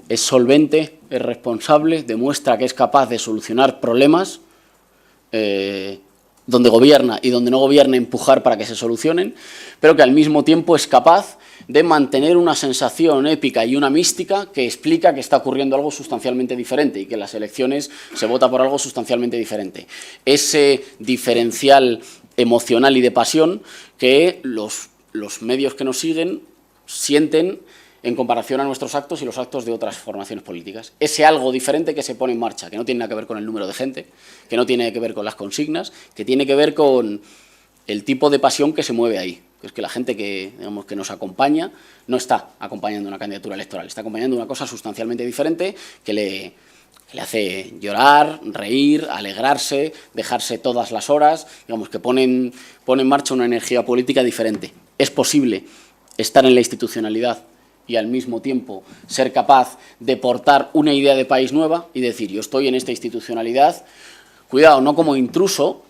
es solvente, es responsable, demuestra que es capaz de solucionar problemas, donde gobierna y donde no gobierna empujar para que se solucionen, pero que al mismo tiempo es capaz de mantener una sensación épica y una mística que explica que está ocurriendo algo sustancialmente diferente y que en las elecciones se vota por algo sustancialmente diferente? Ese diferencial emocional y de pasión que los medios que nos siguen sienten en comparación a nuestros actos y los actos de otras formaciones políticas. Ese algo diferente que se pone en marcha, que no tiene nada que ver con el número de gente, que no tiene que ver con las consignas, que tiene que ver con el tipo de pasión que se mueve ahí. Que es que la gente que nos acompaña no está acompañando una candidatura electoral, está acompañando una cosa sustancialmente diferente que le hace llorar, reír, alegrarse, dejarse todas las horas, digamos, que pone en marcha una energía política diferente. Es posible estar en la institucionalidad y al mismo tiempo ser capaz de portar una idea de país nueva y decir, yo estoy en esta institucionalidad, cuidado, no como intruso,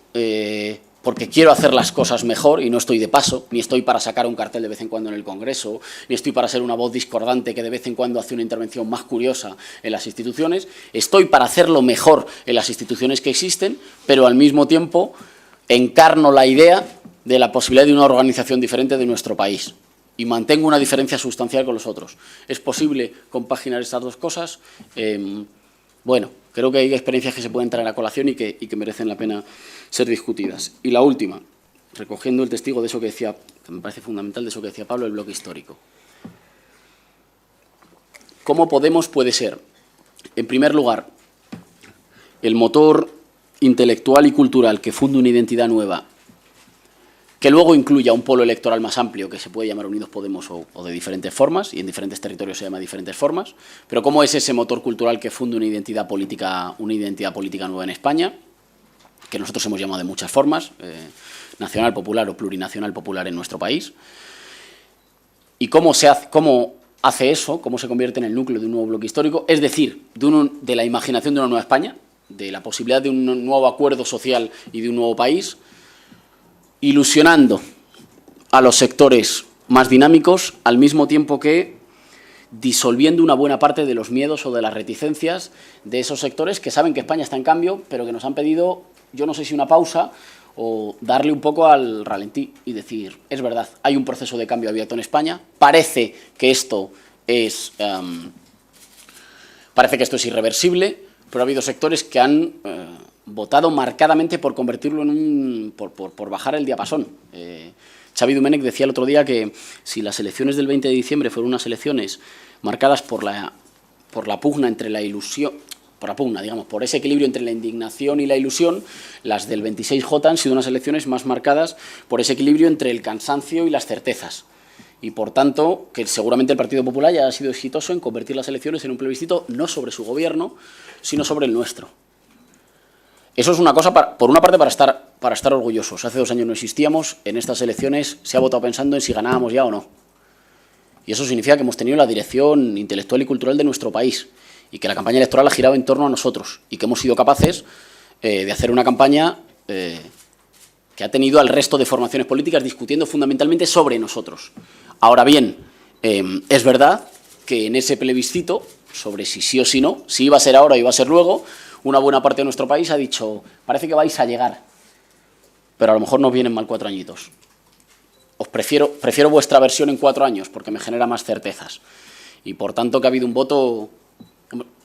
porque quiero hacer las cosas mejor y no estoy de paso, ni estoy para sacar un cartel de vez en cuando en el Congreso, ni estoy para ser una voz discordante que de vez en cuando hace una intervención más curiosa en las instituciones, estoy para hacerlo mejor en las instituciones que existen, pero al mismo tiempo encarno la idea de la posibilidad de una organización diferente de nuestro país y mantengo una diferencia sustancial con los otros. ¿Es posible compaginar estas dos cosas? Bueno, creo que hay experiencias que se pueden traer a colación y que merecen la pena ser discutidas. Y la última, recogiendo el testigo de eso que decía, que me parece fundamental, de eso que decía Pablo, el bloque histórico. ¿Cómo Podemos puede ser, en primer lugar, el motor intelectual y cultural que funde una identidad nueva, que luego incluya un polo electoral más amplio que se puede llamar Unidos Podemos o de diferentes formas, y en diferentes territorios se llama de diferentes formas, pero cómo es ese motor cultural que funde una identidad política nueva en España, que nosotros hemos llamado de muchas formas, nacional popular o plurinacional popular en nuestro país, y cómo hace eso, cómo se convierte en el núcleo de un nuevo bloque histórico, es decir, de la imaginación de una nueva España, de la posibilidad de un nuevo acuerdo social y de un nuevo país, ilusionando a los sectores más dinámicos, al mismo tiempo que disolviendo una buena parte de los miedos o de las reticencias de esos sectores que saben que España está en cambio, pero que nos han pedido, yo no sé si una pausa o darle un poco al ralentí y decir, es verdad, hay un proceso de cambio abierto en España, parece que esto es irreversible, pero ha habido sectores que han votado marcadamente por convertirlo en por bajar el diapasón. Xavi Domènech decía el otro día que si las elecciones del 20 de diciembre fueron unas elecciones marcadas por la pugna entre la ilusión, por ese equilibrio entre la indignación y la ilusión, las del 26J han sido unas elecciones más marcadas por ese equilibrio entre el cansancio y las certezas. Y, por tanto, que seguramente el Partido Popular ya ha sido exitoso en convertir las elecciones en un plebiscito no sobre su gobierno, sino sobre el nuestro. Eso es una cosa, por una parte, para estar orgullosos. Hace 2 años no existíamos, en estas elecciones se ha votado pensando en si ganábamos ya o no. Y eso significa que hemos tenido la dirección intelectual y cultural de nuestro país y que la campaña electoral ha girado en torno a nosotros y que hemos sido capaces de hacer una campaña que ha tenido al resto de formaciones políticas discutiendo fundamentalmente sobre nosotros. Ahora bien, es verdad que en ese plebiscito, sobre si sí o si no, si iba a ser ahora o iba a ser luego, una buena parte de nuestro país ha dicho, parece que vais a llegar, pero a lo mejor nos vienen mal 4 añitos. Os prefiero vuestra versión en 4 años, porque me genera más certezas. Y por tanto que ha habido un voto,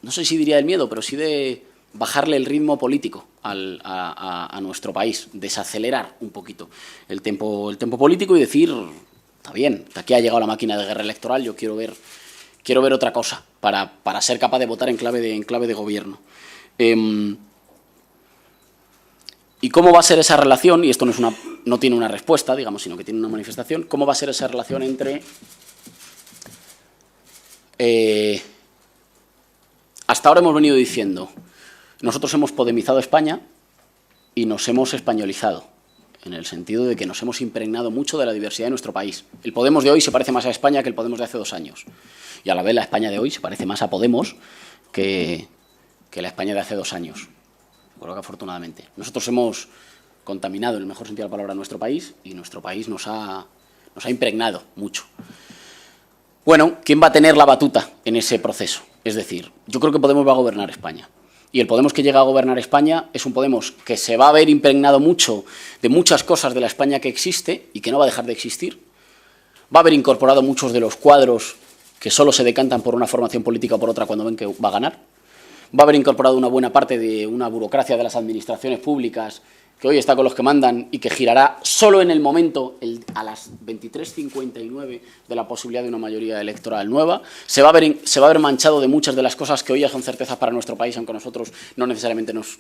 no sé si diría del miedo, pero sí de bajarle el ritmo político a nuestro país, desacelerar un poquito el tempo político y decir, está bien, aquí ha llegado la máquina de guerra electoral, yo quiero ver otra cosa para ser capaz de votar en clave de gobierno. ¿Y cómo va a ser esa relación? Y esto no tiene una respuesta, digamos, sino que tiene una manifestación. ¿Cómo va a ser esa relación entre... hasta ahora hemos venido diciendo, nosotros hemos podemizado España y nos hemos españolizado, en el sentido de que nos hemos impregnado mucho de la diversidad de nuestro país. El Podemos de hoy se parece más a España que el Podemos de hace 2 años. Y a la vez la España de hoy se parece más a Podemos que la España de hace 2 años. Creo que afortunadamente. Nosotros hemos contaminado, en el mejor sentido de la palabra, nuestro país y nuestro país nos ha impregnado mucho. Bueno, ¿quién va a tener la batuta en ese proceso? Es decir, yo creo que Podemos va a gobernar España. Y el Podemos que llega a gobernar España es un Podemos que se va a ver impregnado mucho de muchas cosas de la España que existe y que no va a dejar de existir. Va a haber incorporado muchos de los cuadros que solo se decantan por una formación política o por otra cuando ven que va a ganar. Va a haber incorporado una buena parte de una burocracia de las administraciones públicas que hoy está con los que mandan y que girará solo en el momento, a las 23:59, de la posibilidad de una mayoría electoral nueva. Se va a ver manchado de muchas de las cosas que hoy ya son certezas para nuestro país, aunque a nosotros no necesariamente nos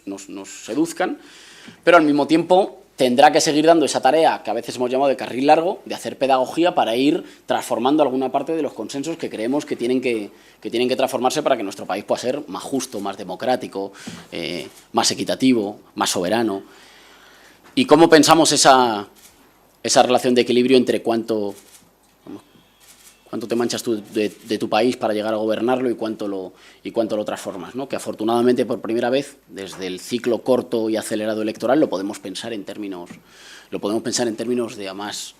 seduzcan. Pero al mismo tiempo tendrá que seguir dando esa tarea que a veces hemos llamado de carril largo, de hacer pedagogía para ir transformando alguna parte de los consensos que creemos que tienen que transformarse para que nuestro país pueda ser más justo, más democrático, más equitativo, más soberano. ¿Y cómo pensamos esa relación de equilibrio entre cuánto te manchas tú de tu país para llegar a gobernarlo y cuánto lo transformas, ¿no? Que afortunadamente por primera vez desde el ciclo corto y acelerado electoral lo podemos pensar en términos de a más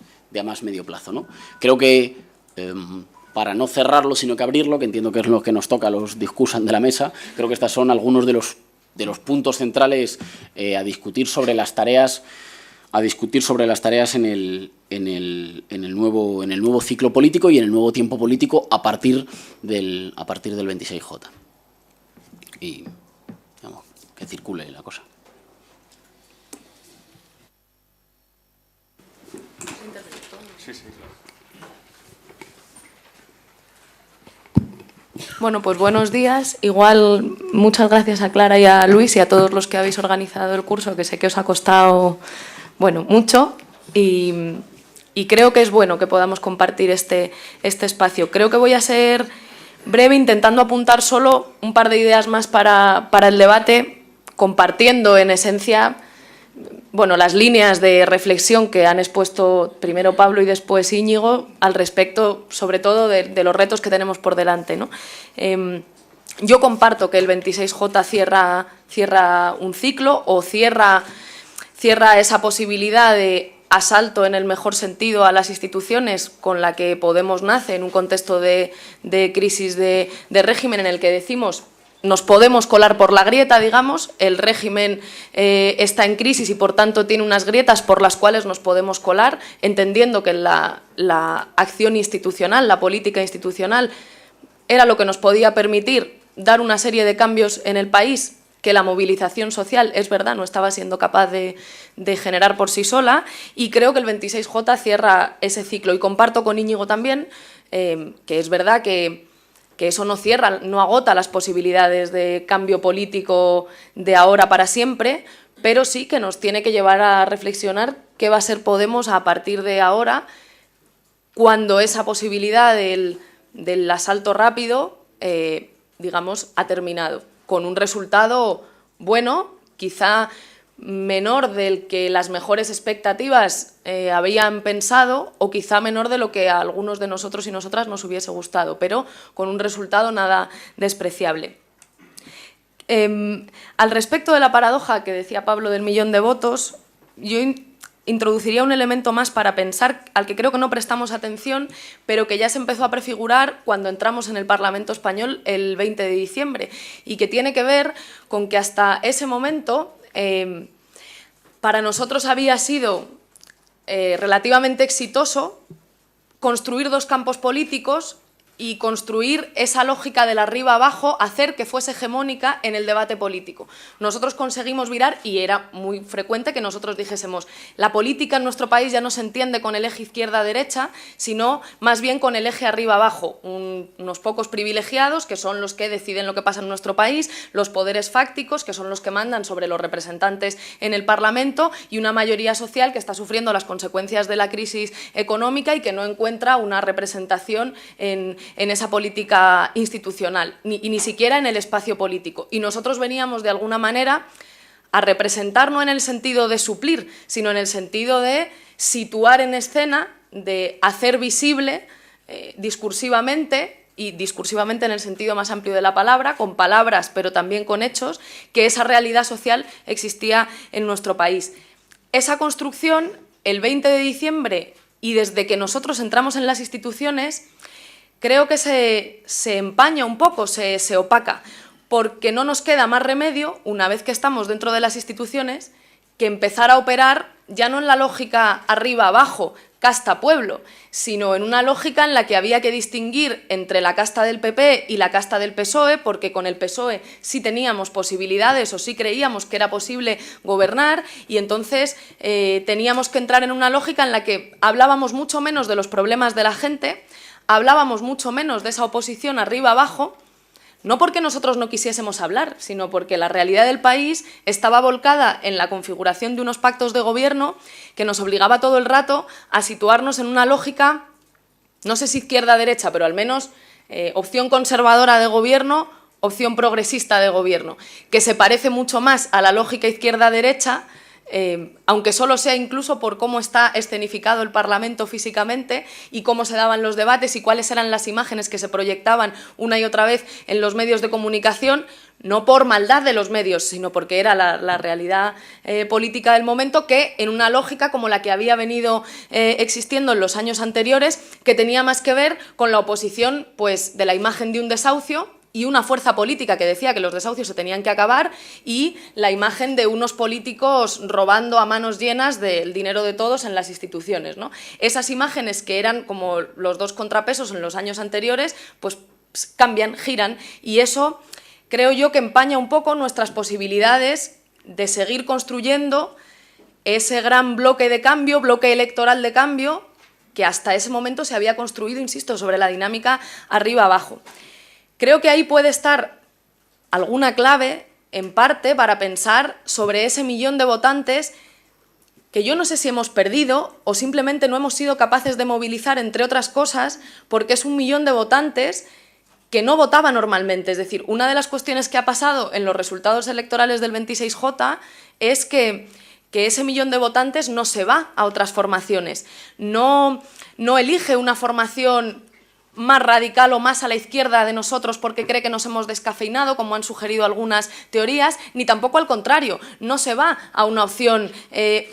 medio plazo, ¿no? Creo que para no cerrarlo sino que abrirlo, que entiendo que es lo que nos toca a los discursan de la mesa, creo que estos son algunos de los puntos centrales a discutir sobre las tareas en el nuevo ciclo político y en el nuevo tiempo político a partir del 26J. Y digamos, que circule la cosa. Sí, sí, claro. Bueno, pues buenos días. Igual, muchas gracias a Clara y a Luis y a todos los que habéis organizado el curso, que sé que os ha costado, bueno, mucho. Y creo que es bueno que podamos compartir este espacio. Creo que voy a ser breve, intentando apuntar solo un par de ideas más para el debate, compartiendo en esencia, bueno, las líneas de reflexión que han expuesto primero Pablo y después Íñigo al respecto, sobre todo de los retos que tenemos por delante, ¿no? Yo comparto que el 26J cierra un ciclo o cierra esa posibilidad de asalto en el mejor sentido a las instituciones con la que Podemos nace en un contexto de crisis de régimen en el que decimos nos podemos colar por la grieta, digamos, el régimen está en crisis y por tanto tiene unas grietas por las cuales nos podemos colar, entendiendo que la acción institucional, la política institucional, era lo que nos podía permitir dar una serie de cambios en el país que la movilización social, es verdad, no estaba siendo capaz de generar por sí sola, y creo que el 26J cierra ese ciclo. Y comparto con Íñigo también que es verdad que eso no agota las posibilidades de cambio político de ahora para siempre, pero sí que nos tiene que llevar a reflexionar qué va a ser Podemos a partir de ahora, cuando esa posibilidad del asalto rápido, digamos, ha terminado, con un resultado bueno, quizá menor del que las mejores expectativas habían pensado o quizá menor de lo que a algunos de nosotros y nosotras nos hubiese gustado, pero con un resultado nada despreciable. Al respecto de la paradoja que decía Pablo del 1.000.000 de votos, yo introduciría un elemento más para pensar, al que creo que no prestamos atención, pero que ya se empezó a prefigurar cuando entramos en el Parlamento español el 20 de diciembre, y que tiene que ver con que hasta ese momento para nosotros había sido relativamente exitoso construir dos campos políticos y construir esa lógica del arriba abajo, hacer que fuese hegemónica en el debate político. Nosotros conseguimos virar, y era muy frecuente que nosotros dijésemos, la política en nuestro país ya no se entiende con el eje izquierda-derecha, sino más bien con el eje arriba-abajo. Unos pocos privilegiados, que son los que deciden lo que pasa en nuestro país, los poderes fácticos, que son los que mandan sobre los representantes en el Parlamento, y una mayoría social que está sufriendo las consecuencias de la crisis económica y que no encuentra una representación en esa política institucional, ni siquiera en el espacio político. Y nosotros veníamos, de alguna manera, a representar no en el sentido de suplir, sino en el sentido de situar en escena, de hacer visible discursivamente, y discursivamente en el sentido más amplio de la palabra, con palabras pero también con hechos, que esa realidad social existía en nuestro país. Esa construcción, el 20 de diciembre, y desde que nosotros entramos en las instituciones, creo que se empaña un poco, se opaca, porque no nos queda más remedio, una vez que estamos dentro de las instituciones, que empezar a operar ya no en la lógica arriba-abajo, casta-pueblo, sino en una lógica en la que había que distinguir entre la casta del PP y la casta del PSOE, porque con el PSOE sí teníamos posibilidades o sí creíamos que era posible gobernar, y entonces teníamos que entrar en una lógica en la que hablábamos mucho menos de los problemas de la gente, hablábamos mucho menos de esa oposición arriba-abajo, no porque nosotros no quisiésemos hablar, sino porque la realidad del país estaba volcada en la configuración de unos pactos de gobierno que nos obligaba todo el rato a situarnos en una lógica, no sé si izquierda-derecha, pero al menos opción conservadora de gobierno, opción progresista de gobierno, que se parece mucho más a la lógica izquierda-derecha, aunque solo sea incluso por cómo está escenificado el Parlamento físicamente y cómo se daban los debates y cuáles eran las imágenes que se proyectaban una y otra vez en los medios de comunicación, no por maldad de los medios, sino porque era la realidad política del momento, que en una lógica como la que había venido existiendo en los años anteriores, que tenía más que ver con la oposición, pues, de la imagen de un desahucio y una fuerza política que decía que los desahucios se tenían que acabar, y la imagen de unos políticos robando a manos llenas del dinero de todos en las instituciones, ¿no? Esas imágenes, que eran como los dos contrapesos en los años anteriores, pues cambian, giran, y eso creo yo que empaña un poco nuestras posibilidades de seguir construyendo ese gran bloque de cambio, bloque electoral de cambio, que hasta ese momento se había construido, insisto, sobre la dinámica arriba-abajo. Creo que ahí puede estar alguna clave, en parte, para pensar sobre ese millón de votantes que yo no sé si hemos perdido o simplemente no hemos sido capaces de movilizar, entre otras cosas, porque es un millón de votantes que no votaba normalmente. Es decir, una de las cuestiones que ha pasado en los resultados electorales del 26J es que ese millón de votantes no se va a otras formaciones, no elige una formación más radical o más a la izquierda de nosotros porque cree que nos hemos descafeinado, como han sugerido algunas teorías, ni tampoco al contrario, no se va a una opción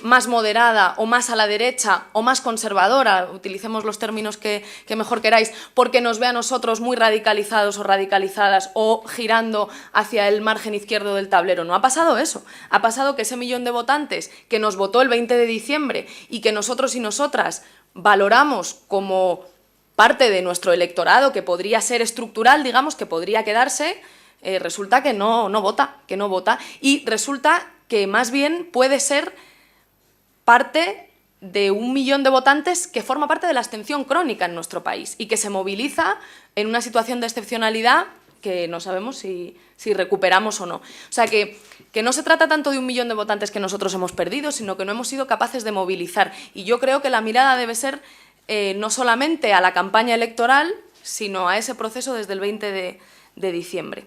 más moderada o más a la derecha o más conservadora, utilicemos los términos que mejor queráis, porque nos ve a nosotros muy radicalizados o radicalizadas o girando hacia el margen izquierdo del tablero. No ha pasado eso, ha pasado que ese millón de votantes que nos votó el 20 de diciembre y que nosotros y nosotras valoramos como parte de nuestro electorado, que podría ser estructural, digamos, que podría quedarse, resulta que no vota, y resulta que más bien puede ser parte de un millón de votantes que forma parte de la abstención crónica en nuestro país y que se moviliza en una situación de excepcionalidad que no sabemos si recuperamos o no. O sea, que no se trata tanto de un millón de votantes que nosotros hemos perdido, sino que no hemos sido capaces de movilizar. Y yo creo que la mirada debe ser no solamente a la campaña electoral, sino a ese proceso desde el 20 de diciembre.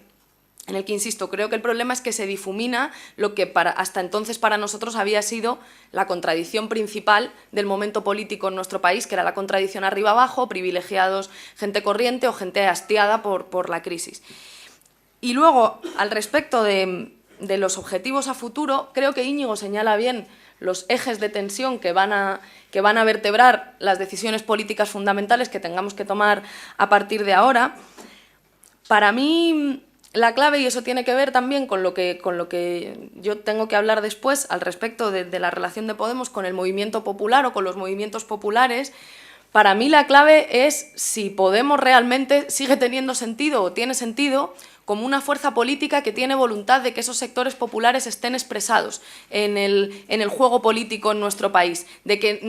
En el que, insisto, creo que el problema es que se difumina lo que hasta entonces para nosotros había sido la contradicción principal del momento político en nuestro país, que era la contradicción arriba-abajo, privilegiados, gente corriente o gente hastiada por la crisis. Y luego, al respecto de los objetivos a futuro, creo que Íñigo señala bien los ejes de tensión que van a vertebrar las decisiones políticas fundamentales que tengamos que tomar a partir de ahora. Para mí, la clave, y eso tiene que ver también con lo que yo tengo que hablar después al respecto de la relación de Podemos con el movimiento popular o con los movimientos populares, Para mí la clave es si Podemos realmente sigue teniendo sentido o tiene sentido como una fuerza política que tiene voluntad de que esos sectores populares estén expresados en el juego político en nuestro país, de que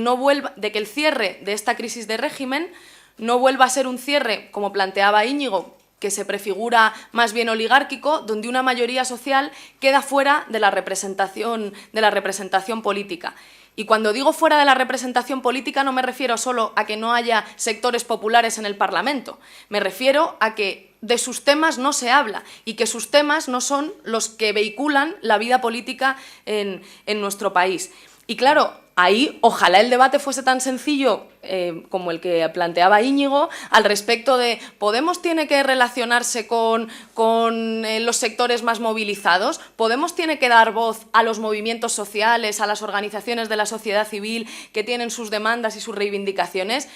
el cierre de esta crisis de régimen no vuelva a ser un cierre, como planteaba Íñigo, que se prefigura más bien oligárquico, donde una mayoría social queda fuera de la representación política. Y cuando digo fuera de la representación política no me refiero solo a que no haya sectores populares en el Parlamento, me refiero a que de sus temas no se habla y que sus temas no son los que vehiculan la vida política en nuestro país. Y claro, ahí ojalá el debate fuese tan sencillo como el que planteaba Íñigo al respecto de ¿Podemos tiene que relacionarse con los sectores más movilizados? ¿Podemos tiene que dar voz a los movimientos sociales, a las organizaciones de la sociedad civil que tienen sus demandas y sus reivindicaciones?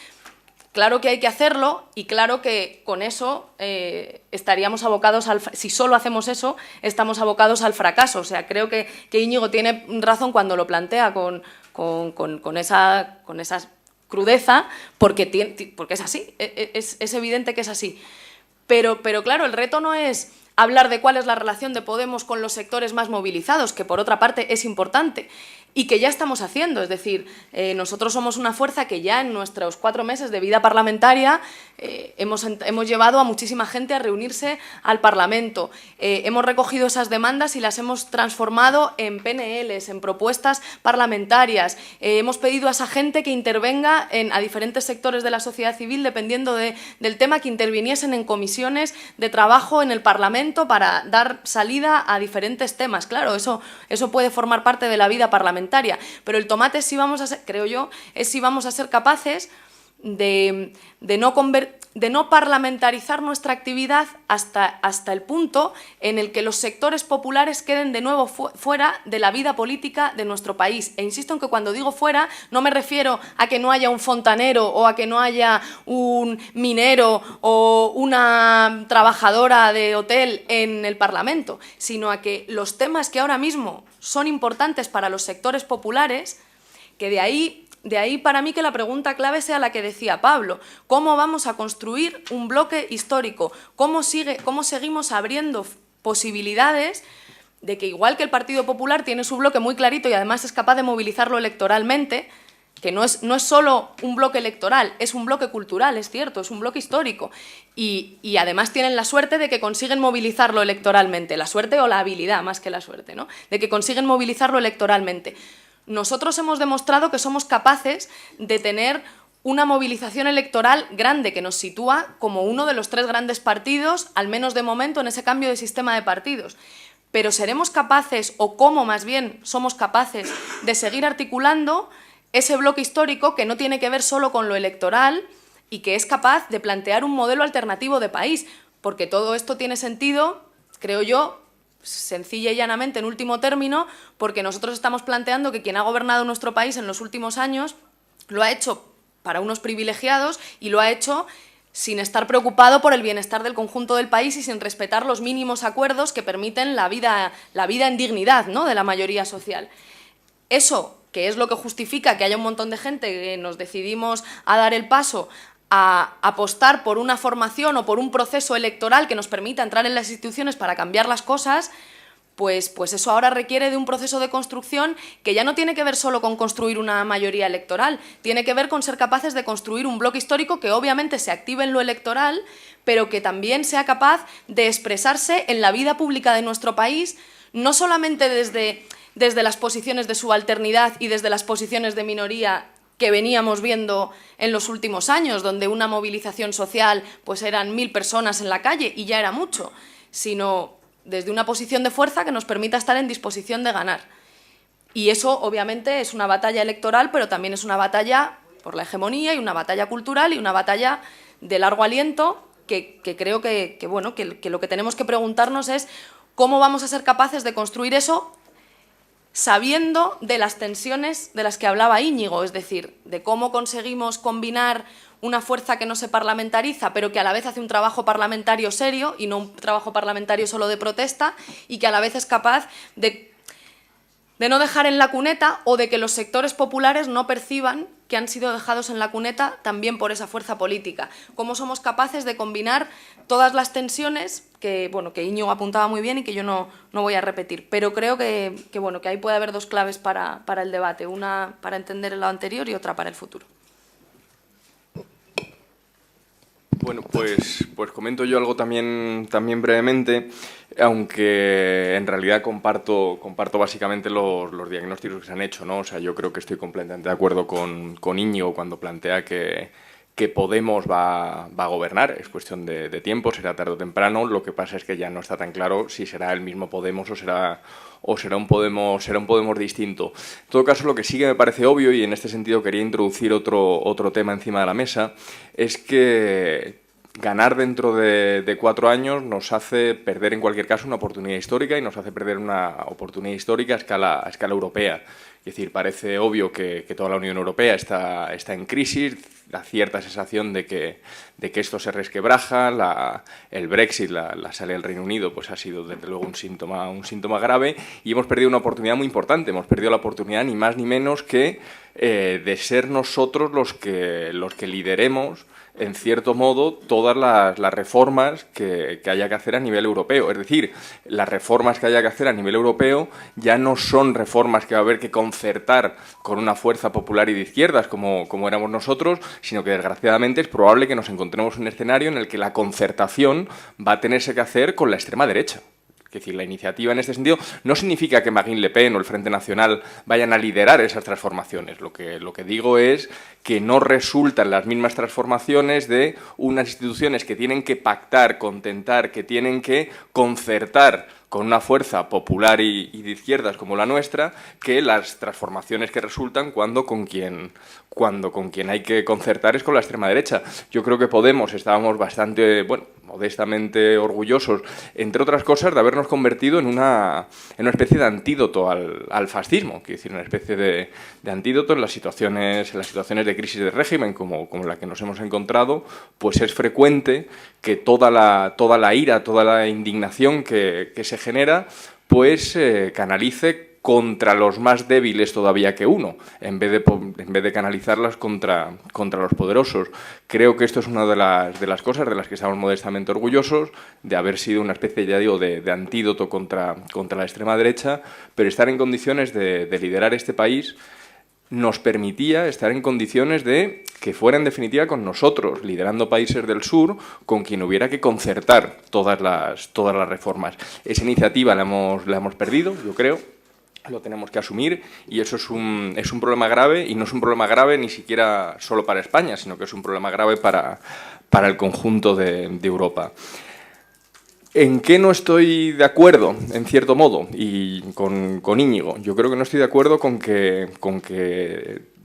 Claro que hay que hacerlo y claro que con eso estaríamos abocados si solo hacemos eso, estamos abocados al fracaso. O sea, creo que Íñigo tiene razón cuando lo plantea con esa crudeza, porque es así, es evidente que es así. Pero claro, el reto no es hablar de cuál es la relación de Podemos con los sectores más movilizados, que por otra parte es importante, y que ya estamos haciendo. Es decir, nosotros somos una fuerza que ya en nuestros 4 meses de vida parlamentaria hemos llevado a muchísima gente a reunirse al Parlamento. Hemos recogido esas demandas y las hemos transformado en PNLs, en propuestas parlamentarias. Hemos pedido a esa gente que intervenga a diferentes sectores de la sociedad civil, dependiendo del tema, que interviniesen en comisiones de trabajo en el Parlamento para dar salida a diferentes temas. Claro, eso puede formar parte de la vida parlamentaria. Pero el tomate, creo yo, es si vamos a ser capaces de no parlamentarizar nuestra actividad hasta el punto en el que los sectores populares queden de nuevo fuera de la vida política de nuestro país. E insisto en que cuando digo fuera no me refiero a que no haya un fontanero o a que no haya un minero o una trabajadora de hotel en el Parlamento, sino a que los temas que ahora mismo son importantes para los sectores populares, que de ahí para mí que la pregunta clave sea la que decía Pablo: ¿cómo vamos a construir un bloque histórico? ¿Cómo seguimos abriendo posibilidades de que, igual que el Partido Popular tiene su bloque muy clarito y además es capaz de movilizarlo electoralmente, que no es solo un bloque electoral, es un bloque cultural, es cierto, es un bloque histórico, y además tienen la suerte de que consiguen movilizarlo electoralmente, la suerte o la habilidad más que la suerte, ¿no?, de que consiguen movilizarlo electoralmente. Nosotros hemos demostrado que somos capaces de tener una movilización electoral grande que nos sitúa como uno de los 3 grandes partidos, al menos de momento, en ese cambio de sistema de partidos. Pero seremos capaces, o cómo más bien somos capaces, de seguir articulando ese bloque histórico que no tiene que ver solo con lo electoral y que es capaz de plantear un modelo alternativo de país, porque todo esto tiene sentido, creo yo, sencilla y llanamente, en último término, porque nosotros estamos planteando que quien ha gobernado nuestro país en los últimos años lo ha hecho para unos privilegiados y lo ha hecho sin estar preocupado por el bienestar del conjunto del país y sin respetar los mínimos acuerdos que permiten la vida en dignidad, ¿no?, de la mayoría social. Eso, que es lo que justifica que haya un montón de gente que nos decidimos a dar el paso a apostar por una formación o por un proceso electoral que nos permita entrar en las instituciones para cambiar las cosas, pues eso ahora requiere de un proceso de construcción que ya no tiene que ver solo con construir una mayoría electoral, tiene que ver con ser capaces de construir un bloque histórico que obviamente se active en lo electoral, pero que también sea capaz de expresarse en la vida pública de nuestro país, no solamente desde las posiciones de subalternidad y desde las posiciones de minoría que veníamos viendo en los últimos años, donde una movilización social pues eran 1000 personas en la calle y ya era mucho, sino desde una posición de fuerza que nos permita estar en disposición de ganar. Y eso obviamente es una batalla electoral, pero también es una batalla por la hegemonía y una batalla cultural y una batalla de largo aliento que creo que lo que tenemos que preguntarnos es cómo vamos a ser capaces de construir eso sabiendo de las tensiones de las que hablaba Íñigo, es decir, de cómo conseguimos combinar una fuerza que no se parlamentariza, pero que a la vez hace un trabajo parlamentario serio y no un trabajo parlamentario solo de protesta, y que a la vez es capaz de de no dejar en la cuneta o de que los sectores populares no perciban que han sido dejados en la cuneta también por esa fuerza política. ¿Cómo somos capaces de combinar todas las tensiones que Íñigo apuntaba muy bien y que yo no voy a repetir? Pero creo que ahí puede haber dos claves para el debate, una para entender lo anterior y otra para el futuro. Bueno, pues comento yo algo también brevemente, aunque en realidad comparto básicamente los diagnósticos que se han hecho, ¿no? O sea, yo creo que estoy completamente de acuerdo con Íñigo cuando plantea que Podemos va a gobernar. Es cuestión de tiempo, será tarde o temprano. Lo que pasa es que ya no está tan claro si será el mismo Podemos o será un Podemos distinto. En todo caso, lo que sí que me parece obvio, y en este sentido quería introducir otro tema encima de la mesa, es que ganar dentro de 4 años nos hace perder en cualquier caso una oportunidad histórica y nos hace perder una oportunidad histórica a escala europea. Es decir, parece obvio que toda la Unión Europea está en crisis, da cierta sensación de que esto se resquebraja, el Brexit, la salida del Reino Unido, pues ha sido desde luego un síntoma grave y hemos perdido una oportunidad muy importante. Hemos perdido la oportunidad ni más ni menos que de ser nosotros los que lideremos en cierto modo, todas las reformas que haya que hacer a nivel europeo. Es decir, las reformas que haya que hacer a nivel europeo ya no son reformas que va a haber que concertar con una fuerza popular y de izquierdas como éramos nosotros, sino que desgraciadamente es probable que nos encontremos en un escenario en el que la concertación va a tenerse que hacer con la extrema derecha. Es decir, la iniciativa en este sentido no significa que Marine Le Pen o el Frente Nacional vayan a liderar esas transformaciones. Lo que digo es que no resultan las mismas transformaciones de unas instituciones que tienen que pactar, contentar, que tienen que concertar con una fuerza popular y de izquierdas como la nuestra, que las transformaciones que resultan cuando con quien hay que concertar es con la extrema derecha. Yo creo que Podemos estábamos bastante, modestamente orgullosos, entre otras cosas, de habernos convertido en una especie de antídoto al fascismo, quiero decir, una especie de antídoto en las situaciones de crisis de régimen como la que nos hemos encontrado, pues es frecuente que toda la ira, toda la indignación que se genera, pues canalice contra los más débiles todavía que uno, en vez de canalizarlas contra los poderosos. Creo que esto es una de las cosas de las que estamos modestamente orgullosos, de haber sido una especie, ya digo, de antídoto contra la extrema derecha, pero estar en condiciones de liderar este país nos permitía estar en condiciones de que fuera en definitiva con nosotros, liderando países del sur, con quien hubiera que concertar todas las reformas. Esa iniciativa la hemos perdido, yo creo. Lo tenemos que asumir y eso es un problema grave, y no es un problema grave ni siquiera solo para España, sino que es un problema grave para el conjunto de Europa. ¿En qué no estoy de acuerdo, en cierto modo, y con Íñigo? Yo creo que no estoy de acuerdo con que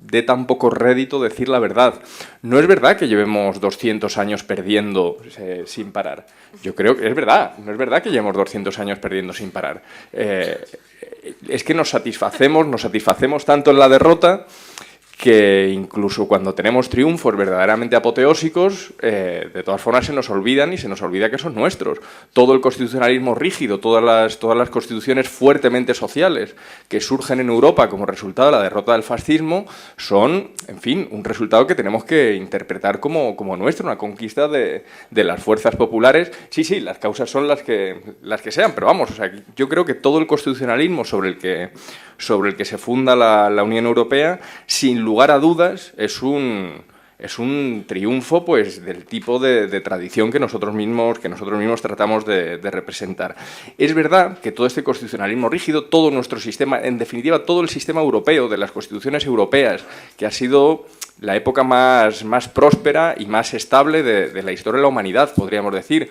dé tan poco rédito decir la verdad. No es verdad que llevemos 200 años perdiendo sin parar. Yo creo que es verdad, no es verdad que llevemos 200 años perdiendo sin parar. Es que nos satisfacemos tanto en la derrota que incluso cuando tenemos triunfos verdaderamente apoteósicos, de todas formas se nos olvidan y se nos olvida que son nuestros. Todo el constitucionalismo rígido, todas las constituciones fuertemente sociales que surgen en Europa como resultado de la derrota del fascismo son, en fin, un resultado que tenemos que interpretar como nuestro, una conquista de las fuerzas populares. Sí, las causas son las que sean, pero vamos, o sea, yo creo que todo el constitucionalismo sobre el que se funda la Unión Europea, sin lugar a dudas, es un triunfo, pues, del tipo de tradición que nosotros mismos tratamos de representar. Es verdad que todo este constitucionalismo rígido, todo nuestro sistema, en definitiva todo el sistema europeo, de las constituciones europeas, que ha sido la época más próspera y más estable de la historia de la humanidad, podríamos decir.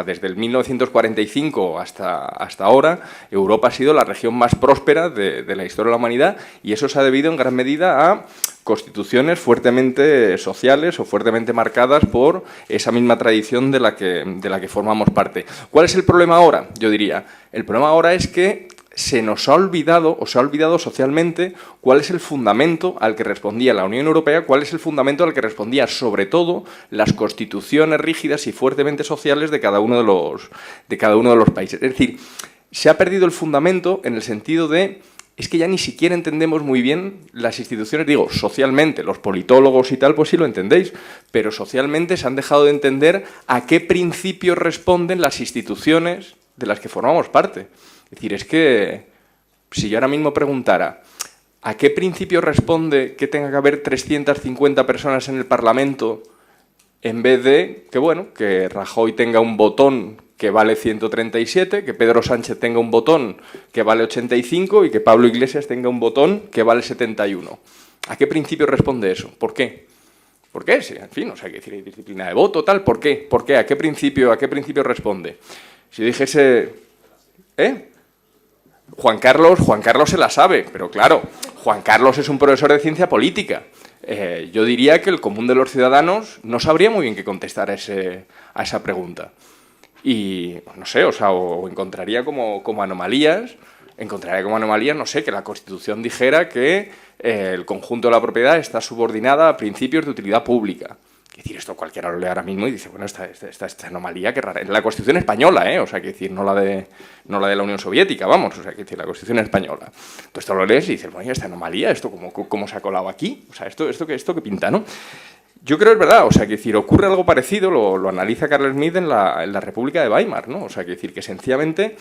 Desde el 1945 hasta ahora, Europa ha sido la región más próspera de la historia de la humanidad, y eso se ha debido en gran medida a constituciones fuertemente sociales o fuertemente marcadas por esa misma tradición de la que formamos parte. ¿Cuál es el problema ahora? Yo diría, el problema ahora es que se nos ha olvidado, o se ha olvidado socialmente, cuál es el fundamento al que respondía la Unión Europea, cuál es el fundamento al que respondía, sobre todo, las constituciones rígidas y fuertemente sociales de cada uno de los países. Es decir, se ha perdido el fundamento en el sentido de es que ya ni siquiera entendemos muy bien las instituciones. Digo, socialmente, los politólogos y tal, pues sí lo entendéis, pero socialmente se han dejado de entender a qué principios responden las instituciones de las que formamos parte. Es decir, es que si yo ahora mismo preguntara ¿a qué principio responde que tenga que haber 350 personas en el Parlamento en vez de que, bueno, que Rajoy tenga un botón que vale 137, que Pedro Sánchez tenga un botón que vale 85 y que Pablo Iglesias tenga un botón que vale 71? ¿A qué principio responde eso? ¿Por qué? ¿Por qué? Sí, en fin, o sea, hay que decir, hay disciplina de voto, tal. ¿Por qué? ¿Por qué? ¿A qué principio responde? Si yo dijese... Juan Carlos se la sabe, pero claro, Juan Carlos es un profesor de ciencia política. Yo diría que el común de los ciudadanos no sabría muy bien qué contestar a esa pregunta. Y, no sé, o sea, o encontraría como anomalías, no sé, que la Constitución dijera que el conjunto de la propiedad está subordinada a principios de utilidad pública. Es decir, esto cualquiera lo lee ahora mismo y dice, bueno, esta anomalía, qué rara. Es la Constitución española, o sea, que decir, no la de la Unión Soviética, vamos, o sea, que decir, la Constitución española. Entonces esto lo lees y dices, bueno, esta anomalía, ¿esto cómo se ha colado aquí? O sea, ¿esto qué pinta, no? Yo creo que es verdad, o sea, que decir, ocurre algo parecido, lo analiza Carl Schmitt en la República de Weimar, ¿no? O sea, que decir, que sencillamente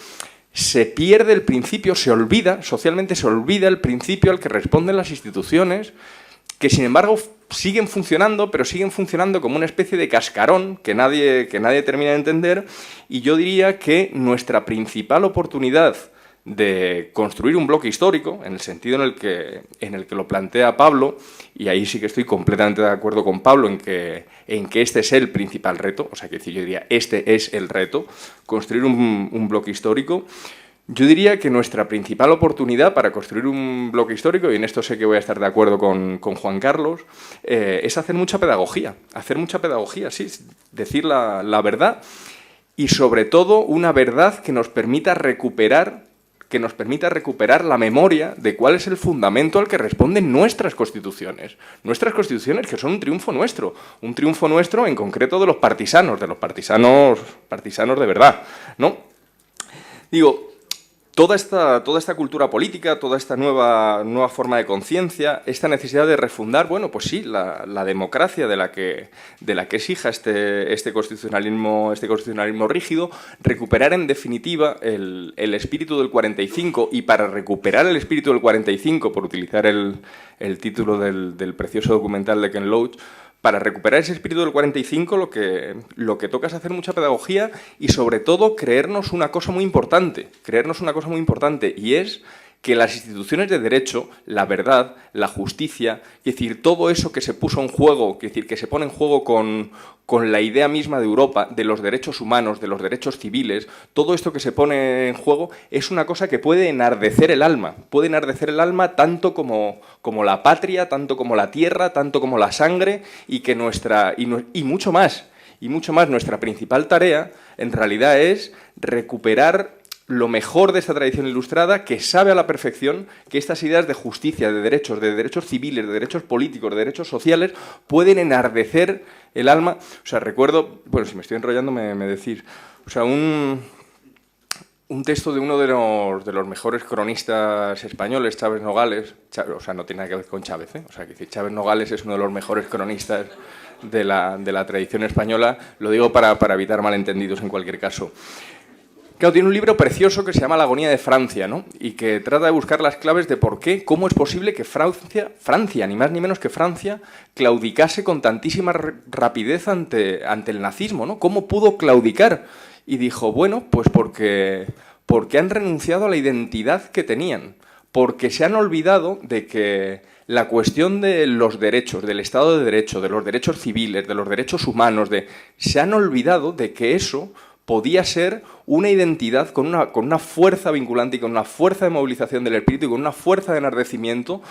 se pierde el principio, socialmente se olvida el principio al que responden las instituciones, que sin embargo siguen funcionando, pero siguen funcionando como una especie de cascarón que nadie termina de entender, y yo diría que nuestra principal oportunidad de construir un bloque histórico, en el sentido en el que lo plantea Pablo, y ahí sí que estoy completamente de acuerdo con Pablo en que este es el principal reto, o sea, que yo diría, este es el reto, construir un bloque histórico. Yo diría que nuestra principal oportunidad para construir un bloque histórico, y en esto sé que voy a estar de acuerdo con Juan Carlos, es hacer mucha pedagogía, sí, decir la verdad, y sobre todo una verdad que nos permita recuperar la memoria de cuál es el fundamento al que responden nuestras constituciones que son un triunfo nuestro en concreto de los partisanos de verdad, ¿no? Digo, toda esta cultura política, toda esta nueva forma de conciencia, esta necesidad de refundar, bueno, pues sí, la democracia de la que es hija este constitucionalismo rígido, recuperar en definitiva el espíritu del 45, y para recuperar el espíritu del 45, por utilizar el título del precioso documental de Ken Loach, para recuperar ese espíritu del 45 lo que toca es hacer mucha pedagogía y sobre todo creernos una cosa muy importante, y es que las instituciones de derecho, la verdad, la justicia, es decir, todo eso que se puso en juego, es decir, que se pone en juego con la idea misma de Europa, de los derechos humanos, de los derechos civiles, todo esto que se pone en juego es una cosa que puede enardecer el alma tanto como la patria, tanto como la tierra, tanto como la sangre, y que mucho más, nuestra principal tarea en realidad es recuperar lo mejor de esta tradición ilustrada, que sabe a la perfección que estas ideas de justicia, de derechos civiles, de derechos políticos, de derechos sociales, pueden enardecer el alma. O sea, recuerdo, bueno, si me estoy enrollando me decís, o sea, un texto de uno de los mejores cronistas españoles, Chávez Nogales, o sea, no tiene nada que ver con Chávez, o sea, que decir, Chávez Nogales es uno de los mejores cronistas de la tradición española, lo digo para evitar malentendidos en cualquier caso. Claro, tiene un libro precioso que se llama La agonía de Francia, ¿no? Y que trata de buscar las claves de cómo es posible que Francia, ni más ni menos que Francia, claudicase con tantísima rapidez ante el nazismo, ¿no? ¿Cómo pudo claudicar? Y dijo, bueno, pues porque han renunciado a la identidad que tenían, porque se han olvidado de que la cuestión de los derechos, del Estado de Derecho, de los derechos civiles, de los derechos humanos, se han olvidado de que eso podía ser una identidad con una fuerza vinculante y con una fuerza de movilización del espíritu y con una fuerza de enardecimiento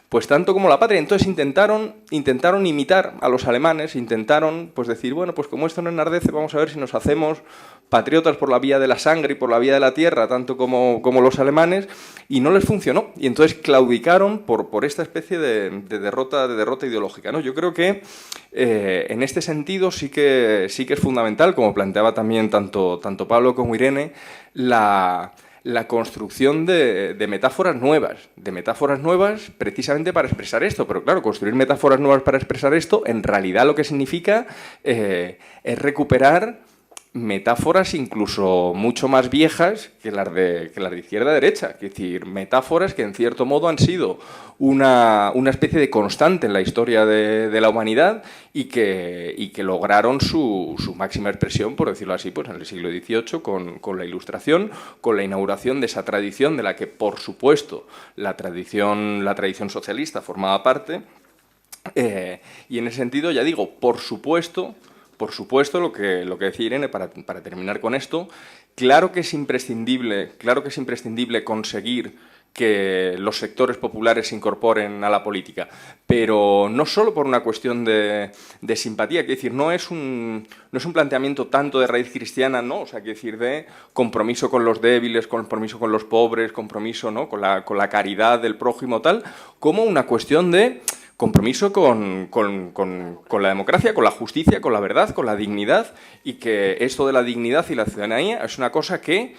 pues tanto como la patria. Entonces intentaron imitar a los alemanes, intentaron pues decir, bueno, pues como esto no enardece, vamos a ver si nos hacemos patriotas por la vía de la sangre y por la vía de la tierra, tanto como los alemanes, y no les funcionó. Y entonces claudicaron por esta especie de derrota ideológica, ¿no? Yo creo que en este sentido sí que es fundamental, como planteaba también tanto Pablo como Irene, la la construcción de metáforas nuevas precisamente para expresar esto. Pero claro, construir metáforas nuevas para expresar esto, en realidad lo que significa es recuperar metáforas incluso mucho más viejas que las de izquierda a derecha. Es decir, metáforas que en cierto modo han sido una especie de constante en la historia de la humanidad y que lograron su máxima expresión, por decirlo así, pues en el siglo XVIII con la Ilustración, con la inauguración de esa tradición de la que, por supuesto, la tradición socialista formaba parte. Y en ese sentido, ya digo, por supuesto, lo que decía Irene, para terminar con esto, claro que es imprescindible conseguir que los sectores populares se incorporen a la política, pero no solo por una cuestión de simpatía, es decir, no es un planteamiento tanto de raíz cristiana, no, o sea, quiero decir, de compromiso con los débiles, compromiso con los pobres, compromiso, ¿no?, con la caridad del prójimo, tal, como una cuestión de compromiso con la democracia, con la justicia, con la verdad, con la dignidad, y que esto de la dignidad y la ciudadanía es una cosa que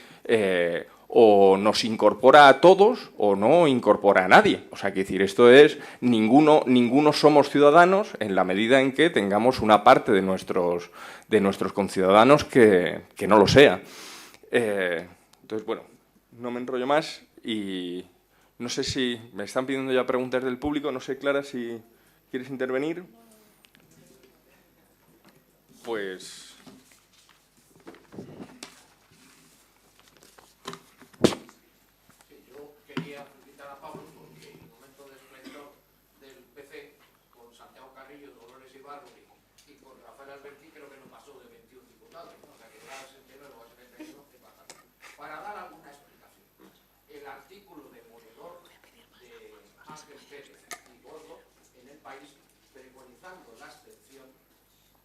o nos incorpora a todos o no incorpora a nadie. O sea, que decir, esto es, ninguno somos ciudadanos en la medida en que tengamos una parte de nuestros conciudadanos que no lo sea. Entonces, bueno, no me enrollo más y no sé si me están pidiendo ya preguntas del público. No sé, Clara, si quieres intervenir. Pues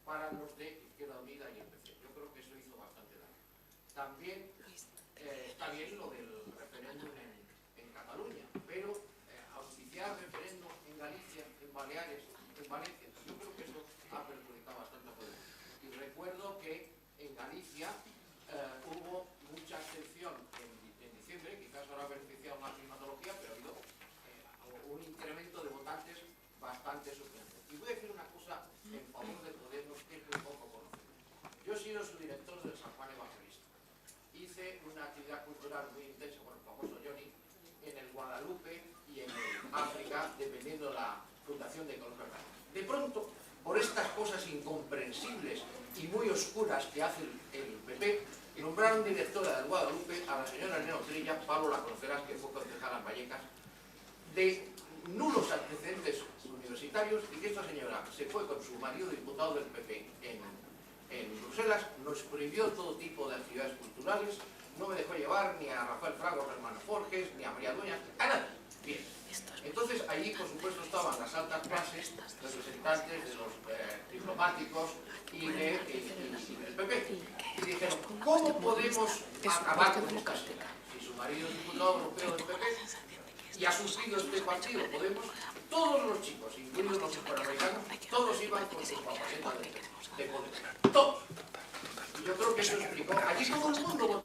para los de Izquierda Unida y el PC. Yo creo que eso hizo bastante daño. También está bien lo del referéndum en Cataluña, pero auspiciar referéndum en Galicia, en Baleares, en Valencia, yo creo que eso ha perjudicado bastante a Podemos. Y recuerdo que en Galicia hubo mucha abstención en diciembre, quizás ahora ha beneficiado más climatología, pero ha habido un incremento de votantes bastante sustancial. Y voy a decir una cosa en favor de Podemos, que es muy poco conocido. Yo he sido subdirector del San Juan Evangelista. Hice una actividad cultural muy intensa con el famoso Johnny en el Guadalupe y en el África, dependiendo de la fundación de Colón. De pronto, por estas cosas incomprensibles y muy oscuras que hace el PP, nombraron directora del Guadalupe a la señora Elena Utrilla, Pablo la conocerás, que fue concejala en Vallecas, de nulos antecedentes universitarios, y que esta señora se fue con su marido diputado del PP en Bruselas, nos prohibió todo tipo de actividades culturales, no me dejó llevar ni a Rafael Fraga o Hermano Forges, ni a María Dueña, a nadie. Bien. Entonces allí, por supuesto, estaban las altas clases, representantes de los diplomáticos y del PP. Y dijeron, ¿cómo podemos acabar con esta señora? Si su marido es diputado europeo del PP y ha sufrido este partido, Podemos, todos los chicos, incluidos los hispanoamericanos, todos iban con su papeleta de Podemos. Todos. Y yo creo que eso explicó. Allí todo el mundo votó.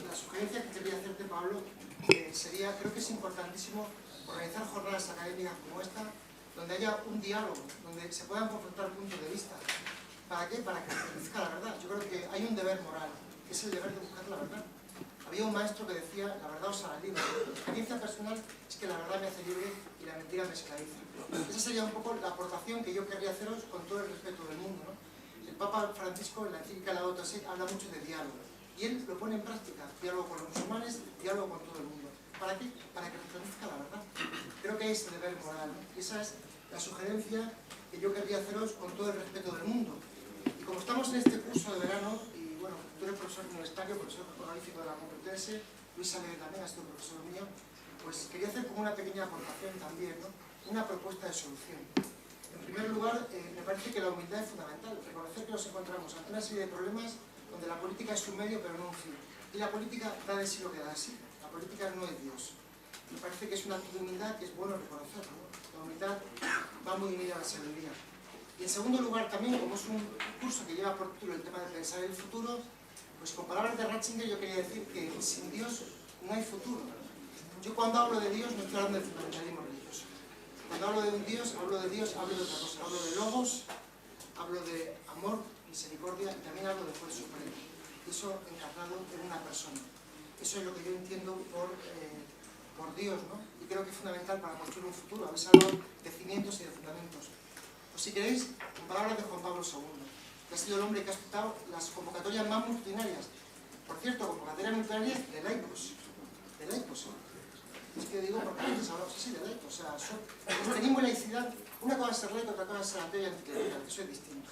la sugerencia que querría hacerte, Pablo, sería, creo que es importantísimo organizar jornadas académicas como esta, donde haya un diálogo, donde se puedan confrontar puntos de vista. ¿Para qué? Para que se conozca la verdad. Yo creo que hay un deber moral, que es el deber de buscar la verdad. Había un maestro que decía, la verdad os hará libre. Mi experiencia personal es que la verdad me hace libre y la mentira me esclaviza. Esa sería un poco la aportación que yo querría haceros con todo el respeto del mundo, ¿no? El Papa Francisco en la encíclica Laudato Si habla mucho de diálogo. Y él lo pone en práctica, diálogo con los musulmanes, diálogo con todo el mundo. ¿Para qué? Para que reconozca la verdad. Creo que hay ese deber moral, ¿no? Y esa es la sugerencia que yo querría haceros con todo el respeto del mundo. Y como estamos en este curso de verano, y bueno, tú eres profesor universitario, profesor honorífico de la Complutense, Luis Alegre también ha sido profesor mío, pues quería hacer como una pequeña aportación también, ¿no? Una propuesta de solución. En primer lugar, me parece que la humildad es fundamental, reconocer que nos encontramos ante una serie de problemas donde la política es un medio pero no un fin. Y la política da de sí lo que da de sí. La política no es Dios. Me parece que es una actitud de humildad que es bueno reconocerlo, ¿no? La humildad va muy unida a la sabiduría. Y en segundo lugar también, como es un curso que lleva por título el tema de pensar en el futuro, pues con palabras de Ratzinger yo quería decir que sin Dios no hay futuro. Yo cuando hablo de Dios no estoy hablando de fundamentalismo religioso. Cuando hablo de un Dios, hablo de otra cosa. Hablo de logos, hablo de amor, misericordia y también hablo de juez supremo. Eso encarnado en una persona. Eso es lo que yo entiendo por Dios, ¿no? Y creo que es fundamental para construir un futuro. Habéis hablado de cimientos y de fundamentos. O si queréis, en palabras de Juan Pablo II, que ha sido el hombre que ha aceptado las convocatorias más multitudinarias. Por cierto, convocatorias multitudinarias de laicos. De laicos, ¿eh? Es que digo, porque antes hablamos así de laicos. O sea, tenemos laicidad. Una cosa es ser laico, otra cosa es ser ateo y anticlerical. Eso es distinto.